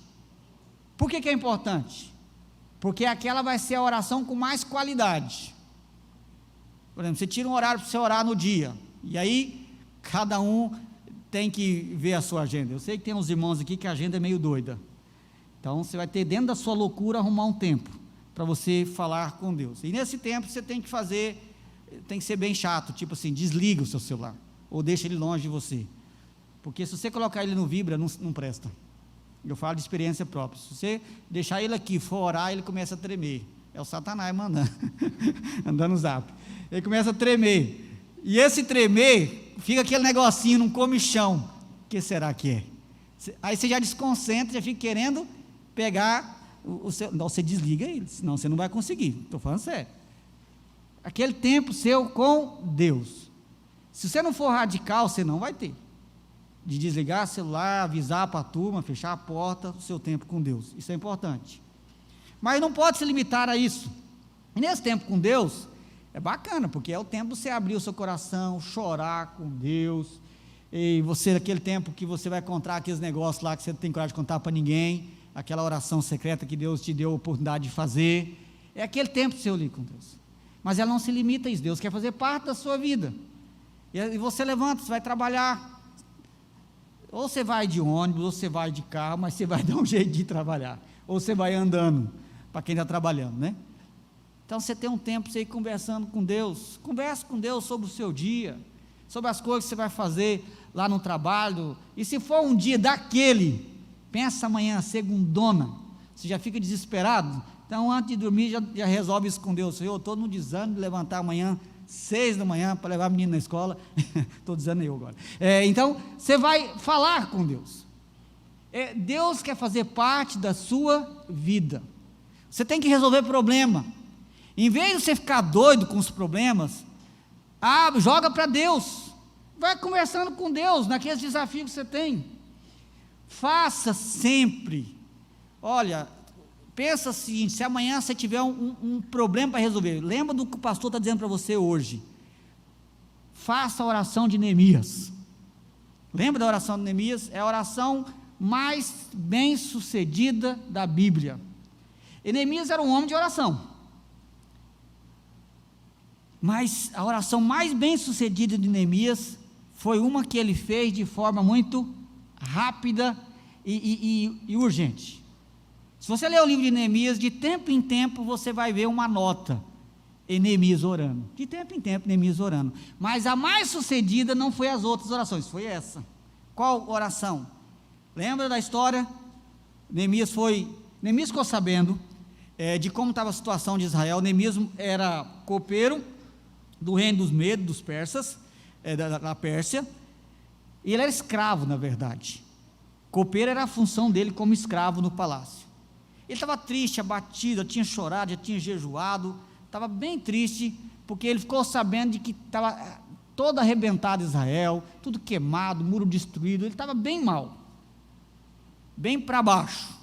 Speaker 1: Por que é importante? Porque aquela vai ser a oração com mais qualidade. Por exemplo, você tira um horário para você orar no dia, e aí cada um tem que ver a sua agenda. Eu sei que tem uns irmãos aqui que a agenda é meio doida, então você vai ter dentro da sua loucura arrumar um tempo para você falar com Deus, e nesse tempo você tem que ser bem chato, tipo assim, desliga o seu celular, ou deixa ele longe de você, porque se você colocar ele no vibra, não presta. Eu falo de experiência própria. Se você deixar ele aqui, for orar, ele começa a tremer. É o Satanás mandando, andando no zap. Ele começa a tremer. E esse tremer, fica aquele negocinho num comichão. O que será que é? Aí você já desconcentra, já fica querendo pegar o seu. Não, você desliga ele, senão você não vai conseguir. Estou falando sério. Aquele tempo seu com Deus. Se você não for radical, você não vai ter. De desligar o celular, avisar para a turma, fechar a porta, o seu tempo com Deus. Isso é importante. Mas não pode se limitar a isso. E nesse tempo com Deus, é bacana, porque é o tempo de você abrir o seu coração, chorar com Deus, e você, aquele tempo que você vai encontrar aqueles negócios lá que você não tem coragem de contar para ninguém, aquela oração secreta que Deus te deu a oportunidade de fazer, é aquele tempo seu ali com Deus. Mas ela não se limita a isso, Deus quer fazer parte da sua vida. E você levanta, você vai trabalhar, ou você vai de ônibus, ou você vai de carro, mas você vai dar um jeito de trabalhar, ou você vai andando, para quem está trabalhando, né? Então você tem um tempo, você ir conversando com Deus, converse com Deus sobre o seu dia, sobre as coisas que você vai fazer lá no trabalho, e se for um dia daquele, pensa amanhã, segundona, você já fica desesperado, então antes de dormir, já resolve isso com Deus. Senhor, eu estou no desânimo de levantar amanhã, 6 da manhã, para levar a menina na escola, estou dizendo eu agora, então, você vai falar com Deus, Deus quer fazer parte da sua vida, você tem que resolver problema, em vez de você ficar doido com os problemas, joga para Deus, vai conversando com Deus, naqueles desafios que você tem, faça sempre, olha, pensa o seguinte, se amanhã você tiver um problema para resolver, lembra do que o pastor está dizendo para você hoje, faça a oração de Neemias, lembra da oração de Neemias? É a oração mais bem sucedida da Bíblia, e Neemias era um homem de oração, mas a oração mais bem sucedida de Neemias, foi uma que ele fez de forma muito rápida e urgente. Se você ler o livro de Neemias, de tempo em tempo você vai ver uma nota, em Neemias orando, de tempo em tempo Neemias orando, mas a mais sucedida não foi as outras orações, foi essa. Qual oração? Lembra da história? Neemias ficou sabendo de como estava a situação de Israel. Neemias era copeiro do reino dos Medos, dos persas, da Pérsia, e ele era escravo, na verdade. Copeiro era a função dele como escravo no palácio. Ele estava triste, abatido, já tinha chorado, já tinha jejuado, estava bem triste, porque ele ficou sabendo de que estava todo arrebentado Israel, tudo queimado, muro destruído, ele estava bem mal, bem para baixo,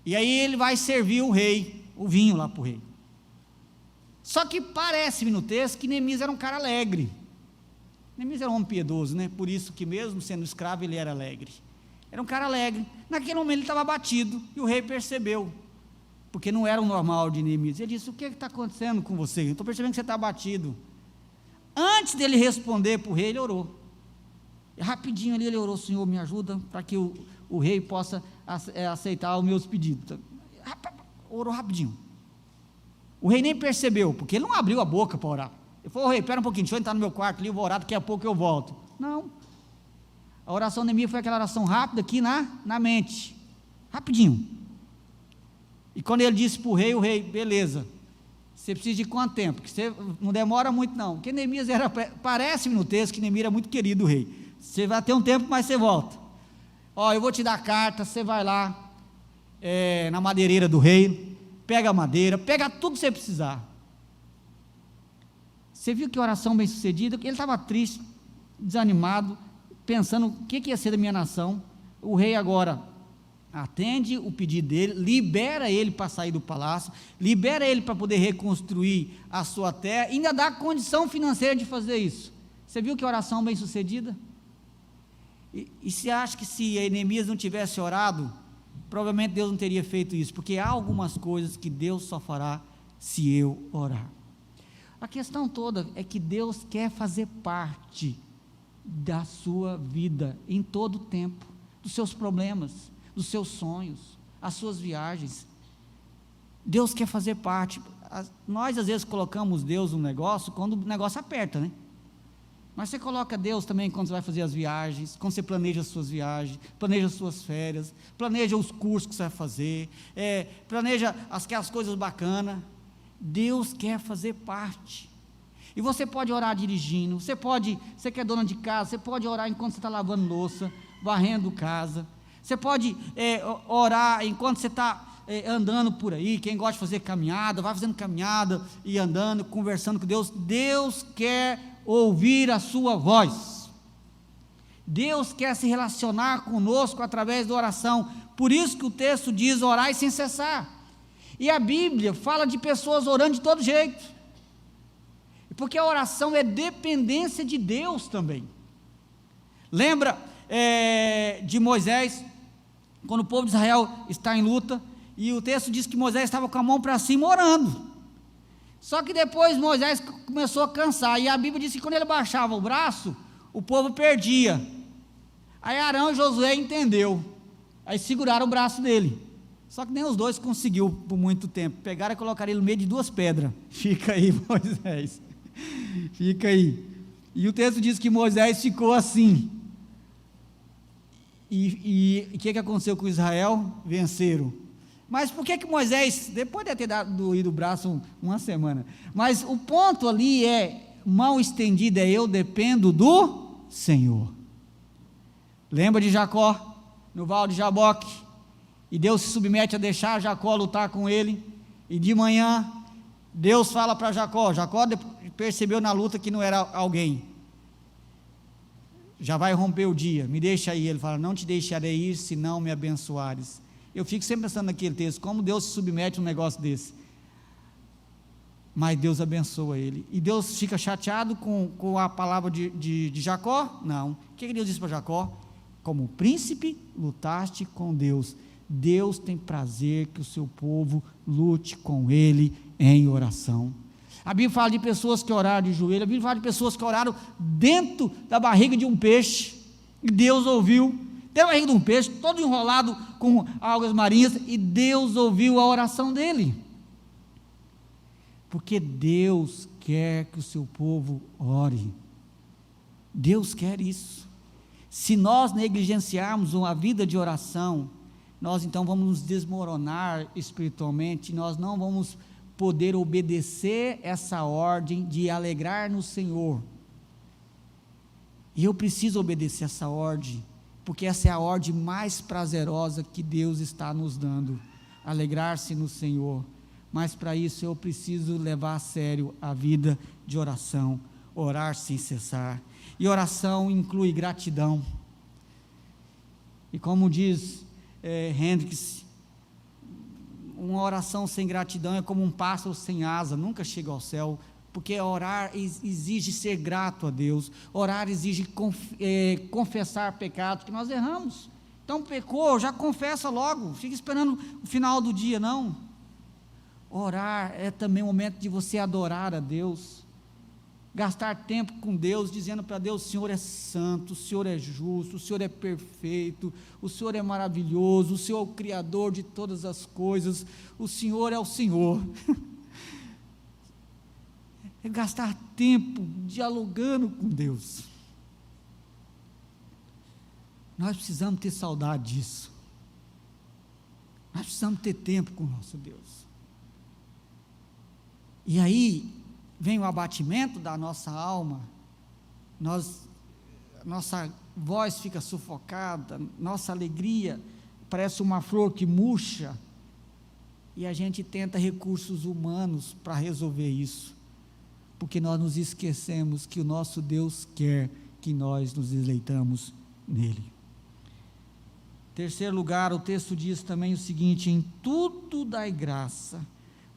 Speaker 1: e aí ele vai servir o rei, o vinho lá para o rei. Só que parece-me no texto que Neemias era um cara alegre, Neemias era um homem piedoso, né? Por isso que mesmo sendo escravo ele era alegre, era um cara alegre. Naquele momento ele estava abatido, e o rei percebeu, porque não era o normal de Neemias. Ele disse: o que está acontecendo com você? Eu estou percebendo que você está abatido. Antes dele responder para o rei, ele orou, e rapidinho ali ele orou: Senhor, me ajuda para que o rei possa aceitar os meus pedidos. Orou rapidinho. O rei nem percebeu, porque ele não abriu a boca para orar. Ele falou: rei, espera um pouquinho, deixa eu entrar no meu quarto ali, eu vou orar, daqui a pouco eu volto. Não, a oração de Neemias foi aquela oração rápida aqui na mente, rapidinho. E quando ele disse para o rei, beleza, você precisa de quanto tempo? Que você não demora muito não, porque Neemias parece-me no texto que Neemias era muito querido do rei. Você vai ter um tempo, mas você volta. Eu vou te dar a carta, você vai lá na madeireira do rei, pega a madeira, pega tudo que você precisar. Você viu que oração bem sucedida? Ele estava triste, desanimado, pensando o que ia ser da minha nação. O rei agora atende o pedido dele, libera ele para sair do palácio, libera ele para poder reconstruir a sua terra, e ainda dá condição financeira de fazer isso. Você viu que oração bem sucedida? E você acha que se Neemias não tivesse orado, provavelmente Deus não teria feito isso, porque há algumas coisas que Deus só fará se eu orar. A questão toda é que Deus quer fazer parte da sua vida em todo o tempo, dos seus problemas, dos seus sonhos, as suas viagens. Deus quer fazer parte. Nós às vezes colocamos Deus no negócio quando o negócio aperta, né? Mas você coloca Deus também quando você vai fazer as viagens, quando você planeja as suas viagens, planeja as suas férias, planeja os cursos que você vai fazer, planeja aquelas coisas bacanas. Deus quer fazer parte. E você pode orar dirigindo, você que é dona de casa, você pode orar enquanto você está lavando louça, varrendo casa. Você pode orar enquanto você está andando por aí. Quem gosta de fazer caminhada, vai fazendo caminhada e andando, conversando com Deus. Deus quer ouvir a sua voz. Deus quer se relacionar conosco através da oração. Por isso que o texto diz: orai sem cessar. E a Bíblia fala de pessoas orando de todo jeito, porque a oração é dependência de Deus também. Lembra de Moisés, quando o povo de Israel está em luta, e o texto diz que Moisés estava com a mão para cima orando. Só que depois Moisés começou a cansar, e a Bíblia diz que quando ele baixava o braço, o povo perdia. Aí Arão e Josué entendeu, aí seguraram o braço dele. Só que nem os dois conseguiu por muito tempo. Pegaram e colocaram ele no meio de duas pedras. Fica aí, Moisés, fica aí. E o texto diz que Moisés ficou assim. E o que aconteceu com Israel? Venceram. Mas por que Moisés, depois de ter doído o braço uma semana, mas o ponto ali mão estendida, eu dependo do Senhor. Lembra de Jacó, no Vale de Jaboque, e Deus se submete a deixar Jacó lutar com ele, e de manhã, Deus fala para Jacó percebeu na luta que não era alguém, já vai romper o dia, me deixa aí. Ele fala: não te deixarei ir, se não me abençoares. Eu fico sempre pensando naquele texto, como Deus se submete a um negócio desse. Mas Deus abençoa ele, e Deus fica chateado com a palavra de Jacó? Não. O que Deus disse para Jacó? Como príncipe, lutaste com Deus. Deus tem prazer que o seu povo lute com ele em oração. A Bíblia fala de pessoas que oraram de joelho, a Bíblia fala de pessoas que oraram dentro da barriga de um peixe, e Deus ouviu. Dentro da barriga de um peixe, todo enrolado com algas marinhas, e Deus ouviu a oração dele. Porque Deus quer que o seu povo ore. Deus quer isso. Se nós negligenciarmos uma vida de oração, nós então vamos nos desmoronar espiritualmente, nós não vamos poder obedecer essa ordem de alegrar no Senhor. E eu preciso obedecer essa ordem, porque essa é a ordem mais prazerosa que Deus está nos dando, alegrar-se no Senhor. Mas para isso eu preciso levar a sério a vida de oração, orar sem cessar. E oração inclui gratidão. E como diz Hendricks, uma oração sem gratidão é como um pássaro sem asa, nunca chega ao céu, porque orar exige ser grato a Deus, orar exige confessar pecados, que nós erramos. Então pecou, já confessa logo, fica esperando o final do dia, não. Orar é também um momento de você adorar a Deus, gastar tempo com Deus, dizendo para Deus: o Senhor é santo, o Senhor é justo, o Senhor é perfeito, o Senhor é maravilhoso, o Senhor é o Criador de todas as coisas, o Senhor é o Senhor. É gastar tempo dialogando com Deus. Nós precisamos ter saudade disso. Nós precisamos ter tempo com o nosso Deus. E aí vem o abatimento da nossa alma, nossa voz fica sufocada, nossa alegria parece uma flor que murcha, e a gente tenta recursos humanos para resolver isso, porque nós nos esquecemos que o nosso Deus quer que nós nos deleitamos nele. Terceiro lugar, o texto diz também o seguinte: em tudo dai graça,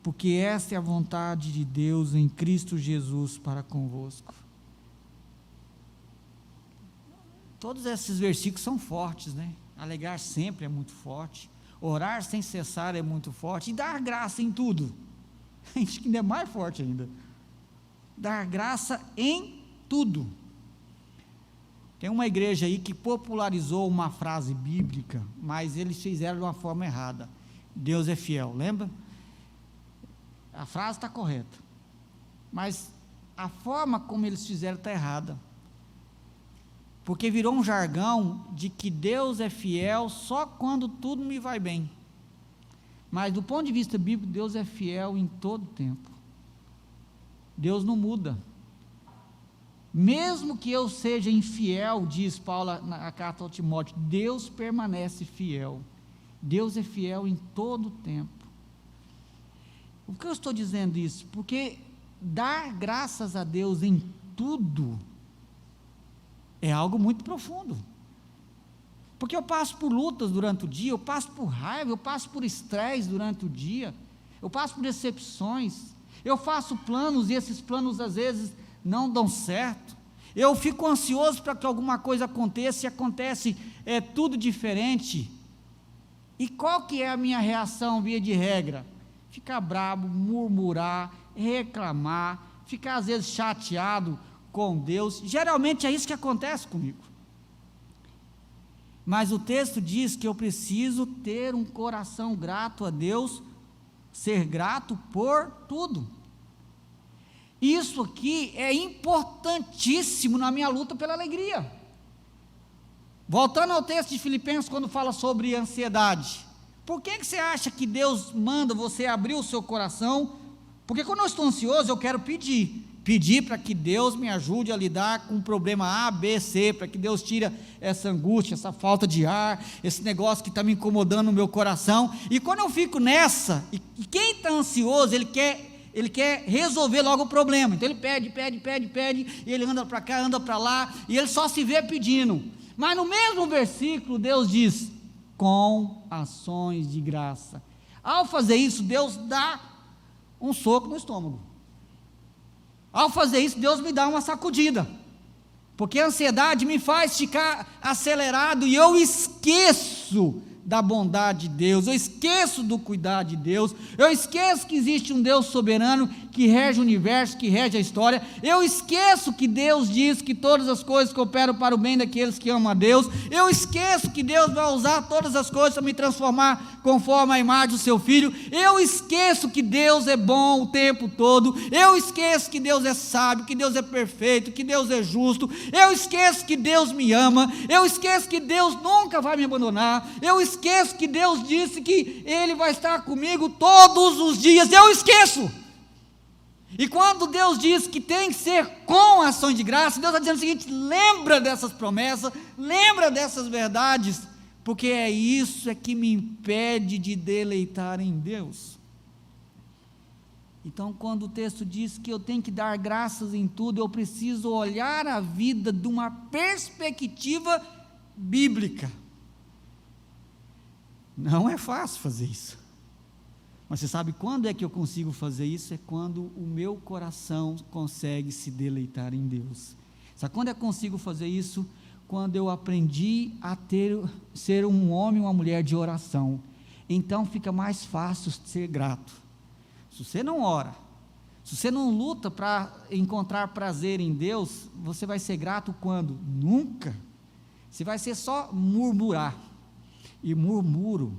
Speaker 1: porque esta é a vontade de Deus em Cristo Jesus para convosco. Todos esses versículos são fortes, né? Alegar sempre é muito forte, orar sem cessar é muito forte, e dar graça em tudo, acho que ainda é mais forte ainda, dar graça em tudo. Tem uma igreja aí que popularizou uma frase bíblica, mas eles fizeram de uma forma errada. Deus é fiel, lembra? A frase está correta, mas a forma como eles fizeram está errada, porque virou um jargão de que Deus é fiel só quando tudo me vai bem, mas do ponto de vista bíblico, Deus é fiel em todo tempo. Deus não muda. Mesmo que eu seja infiel, diz Paulo na carta ao Timóteo, Deus permanece fiel. Deus é fiel em todo o tempo. Por que eu estou dizendo isso? Porque dar graças a Deus em tudo é algo muito profundo. Porque eu passo por lutas durante o dia, eu passo por raiva, eu passo por estresse durante o dia, eu passo por decepções, eu faço planos e esses planos às vezes não dão certo, eu fico ansioso para que alguma coisa aconteça e acontece tudo diferente. E qual que é a minha reação via de regra? Ficar bravo, murmurar, reclamar, ficar às vezes chateado com Deus. Geralmente é isso que acontece comigo. Mas o texto diz que eu preciso ter um coração grato a Deus, ser grato por tudo. Isso aqui é importantíssimo na minha luta pela alegria. Voltando ao texto de Filipenses, quando fala sobre ansiedade, por que você acha que Deus manda você abrir o seu coração? Porque quando eu estou ansioso, eu quero pedir para que Deus me ajude a lidar com o problema A, B, C, para que Deus tire essa angústia, essa falta de ar, esse negócio que está me incomodando no meu coração. E quando eu fico nessa, e quem está ansioso, ele quer resolver logo o problema, então ele pede, e ele anda para cá, anda para lá, e ele só se vê pedindo. Mas no mesmo versículo Deus diz, com ações de graça. Ao fazer isso, Deus dá um soco no estômago. Ao fazer isso, Deus me dá uma sacudida, porque a ansiedade me faz ficar acelerado, e eu esqueço da bondade de Deus, eu esqueço do cuidado de Deus, eu esqueço que existe um Deus soberano que rege o universo, que rege a história, eu esqueço que Deus diz que todas as coisas cooperam para o bem daqueles que amam a Deus, eu esqueço que Deus vai usar todas as coisas para me transformar conforme a imagem do seu Filho, eu esqueço que Deus é bom o tempo todo, eu esqueço que Deus é sábio, que Deus é perfeito, que Deus é justo, eu esqueço que Deus me ama, eu esqueço que Deus nunca vai me abandonar, eu esqueço que Deus disse que Ele vai estar comigo todos os dias, eu esqueço. E quando Deus diz que tem que ser com ações de graça, Deus está dizendo o seguinte: lembra dessas promessas, lembra dessas verdades, porque é isso que me impede de deleitar em Deus. Então, quando o texto diz que eu tenho que dar graças em tudo, eu preciso olhar a vida de uma perspectiva bíblica. Não é fácil fazer isso, mas você sabe quando é que eu consigo fazer isso? É quando o meu coração consegue se deleitar em Deus. Sabe quando eu consigo fazer isso? Quando eu aprendi a ser um homem, uma mulher de oração. Então fica mais fácil ser grato. Se você não ora, se você não luta para encontrar prazer em Deus, você vai ser grato quando? Nunca. Você vai ser só murmurar. E murmuro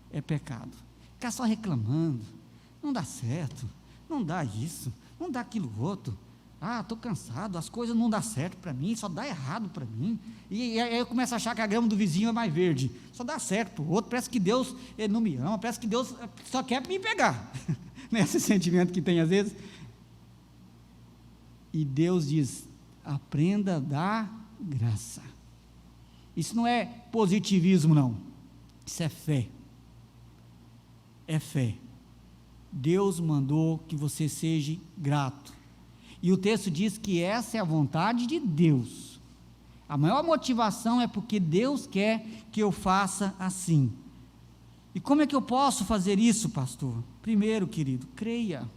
Speaker 1: é pecado. Ficar só reclamando, não dá certo, não dá isso, não dá aquilo outro, estou cansado, as coisas não dão certo para mim, só dá errado para mim, e aí eu começo a achar que a grama do vizinho é mais verde, só dá certo para o outro, parece que Deus não me ama, parece que Deus só quer me pegar, esse sentimento que tem às vezes. E Deus diz, aprenda a dar graça. Isso não é positivismo não, isso é fé. É fé. Deus mandou que você seja grato, e o texto diz que essa é a vontade de Deus. A maior motivação é porque Deus quer que eu faça assim. E como é que eu posso fazer isso, pastor? Primeiro, querido, creia.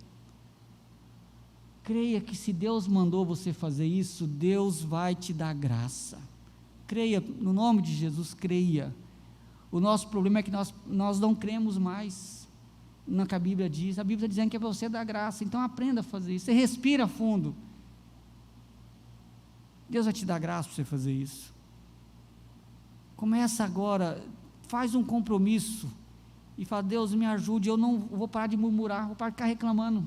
Speaker 1: Creia que se Deus mandou você fazer isso, Deus vai te dar graça. Creia, no nome de Jesus, creia. O nosso problema é que nós não cremos mais no que a Bíblia diz. A Bíblia está dizendo que é para você dar graça, então aprenda a fazer isso. Você respira fundo. Deus vai te dar graça para você fazer isso. Começa agora, faz um compromisso e fala: Deus, me ajude, eu não vou parar de murmurar, vou parar de ficar reclamando.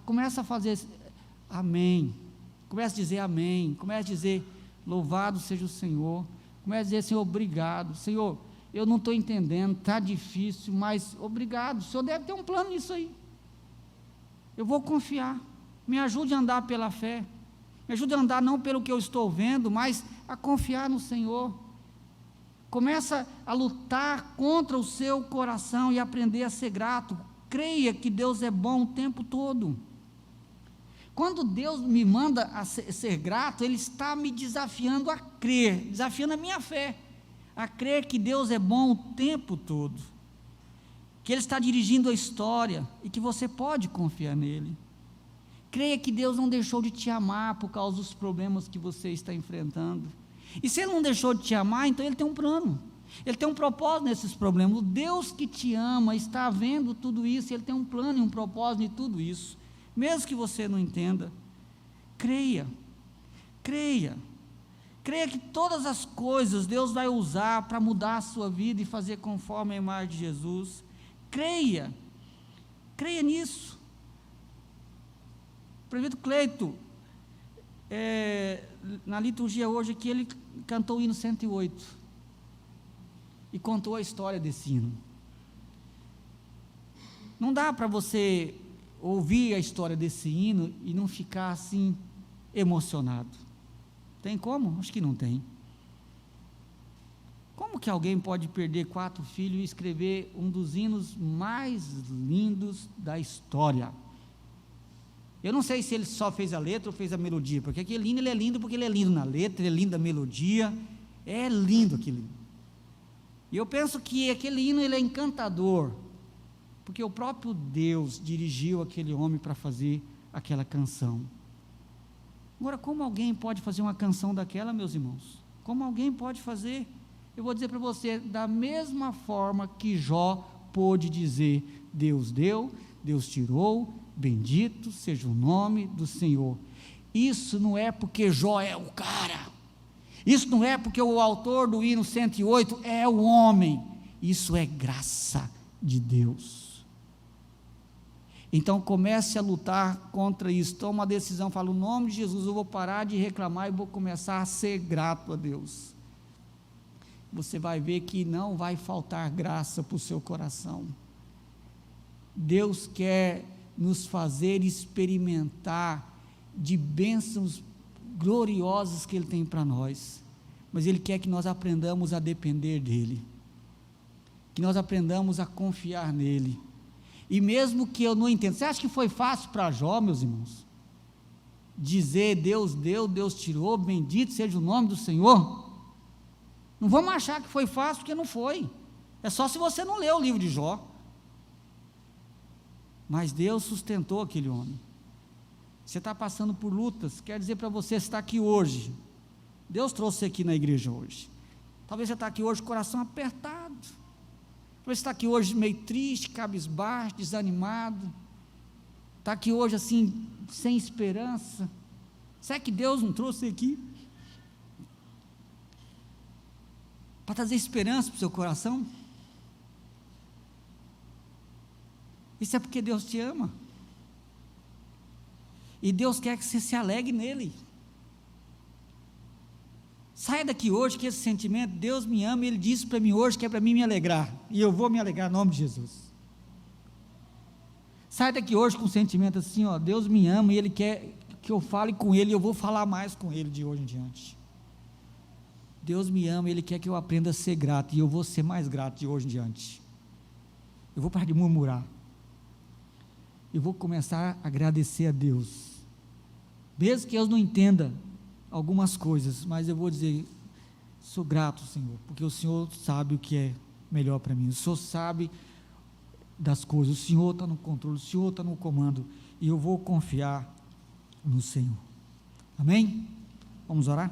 Speaker 1: Começa a fazer amém, começa a dizer amém, começa a dizer louvado seja o Senhor, começa a dizer: Senhor, obrigado, Senhor, eu não estou entendendo, está difícil, mas obrigado, o Senhor deve ter um plano nisso aí, eu vou confiar, me ajude a andar pela fé, me ajude a andar não pelo que eu estou vendo, mas a confiar no Senhor. Começa a lutar contra o seu coração e aprender a ser grato. Creia que Deus é bom o tempo todo. Quando Deus me manda a ser grato, Ele está me desafiando a crer, desafiando a minha fé, a crer que Deus é bom o tempo todo, que Ele está dirigindo a história e que você pode confiar nele. Creia que Deus não deixou de te amar por causa dos problemas que você está enfrentando. E se Ele não deixou de te amar, então Ele tem um plano. Ele tem um propósito nesses problemas. O Deus que te ama está vendo tudo isso, Ele tem um plano e um propósito em tudo isso, mesmo que você não entenda. Creia, creia que todas as coisas Deus vai usar para mudar a sua vida e fazer conforme a imagem de Jesus. Creia nisso. O prefeito Cleito, na liturgia hoje aqui, ele cantou o hino 108, e contou a história desse hino. Não dá para você ouvir a história desse hino e não ficar assim, emocionado. Tem como? Acho que não tem. Como que alguém pode perder 4 filhos e escrever um dos hinos mais lindos da história? Eu não sei se ele só fez a letra ou fez a melodia, porque aquele hino ele é lindo porque ele é lindo na letra, ele é lindo na melodia, é lindo aquele hino. E eu penso que aquele hino ele é encantador, porque o próprio Deus dirigiu aquele homem para fazer aquela canção. Agora, como alguém pode fazer uma canção daquela, meus irmãos? Como alguém pode fazer? Eu vou dizer para você, da mesma forma que Jó pôde dizer: Deus deu, Deus tirou, bendito seja o nome do Senhor. Isso não é porque Jó é o cara, isso não é porque o autor do hino 108 é o homem, isso é graça de Deus. Então comece a lutar contra isso, toma uma decisão, fala: no nome de Jesus eu vou parar de reclamar e vou começar a ser grato a Deus. Você vai ver que não vai faltar graça para o seu coração. Deus quer nos fazer experimentar de bênçãos gloriosas que Ele tem para nós, mas Ele quer que nós aprendamos a depender dEle, que nós aprendamos a confiar nele. E mesmo que eu não entenda, você acha que foi fácil para Jó, meus irmãos, dizer Deus deu, Deus tirou, bendito seja o nome do Senhor? Não vamos achar que foi fácil, porque não foi. É só se você não leu o livro de Jó. Mas Deus sustentou aquele homem. Você está passando por lutas, quer dizer para você, está aqui hoje, Deus trouxe você aqui na igreja hoje. Talvez você está aqui hoje com o coração apertado, talvez você está aqui hoje meio triste, cabisbaixo, desanimado, está aqui hoje assim, sem esperança. Será que Deus não trouxe você aqui para trazer esperança para o seu coração? Isso é porque Deus te ama, e Deus quer que você se alegre nele. Saia daqui hoje com esse sentimento: Deus me ama, e Ele disse para mim hoje que é para mim me alegrar, e eu vou me alegrar em nome de Jesus. Saia daqui hoje com um sentimento assim: ó, Deus me ama e Ele quer que eu fale com Ele, e eu vou falar mais com Ele de hoje em diante. Deus me ama, Ele quer que eu aprenda a ser grato, e eu vou ser mais grato de hoje em diante. Eu vou parar de murmurar, eu vou começar a agradecer a Deus, mesmo que eu não entenda
Speaker 2: algumas coisas, mas eu vou dizer, sou grato, Senhor, porque o Senhor sabe o que é melhor para mim, o Senhor sabe das coisas, o Senhor está no controle, o Senhor está no comando, e eu vou confiar no Senhor. Amém? Vamos orar?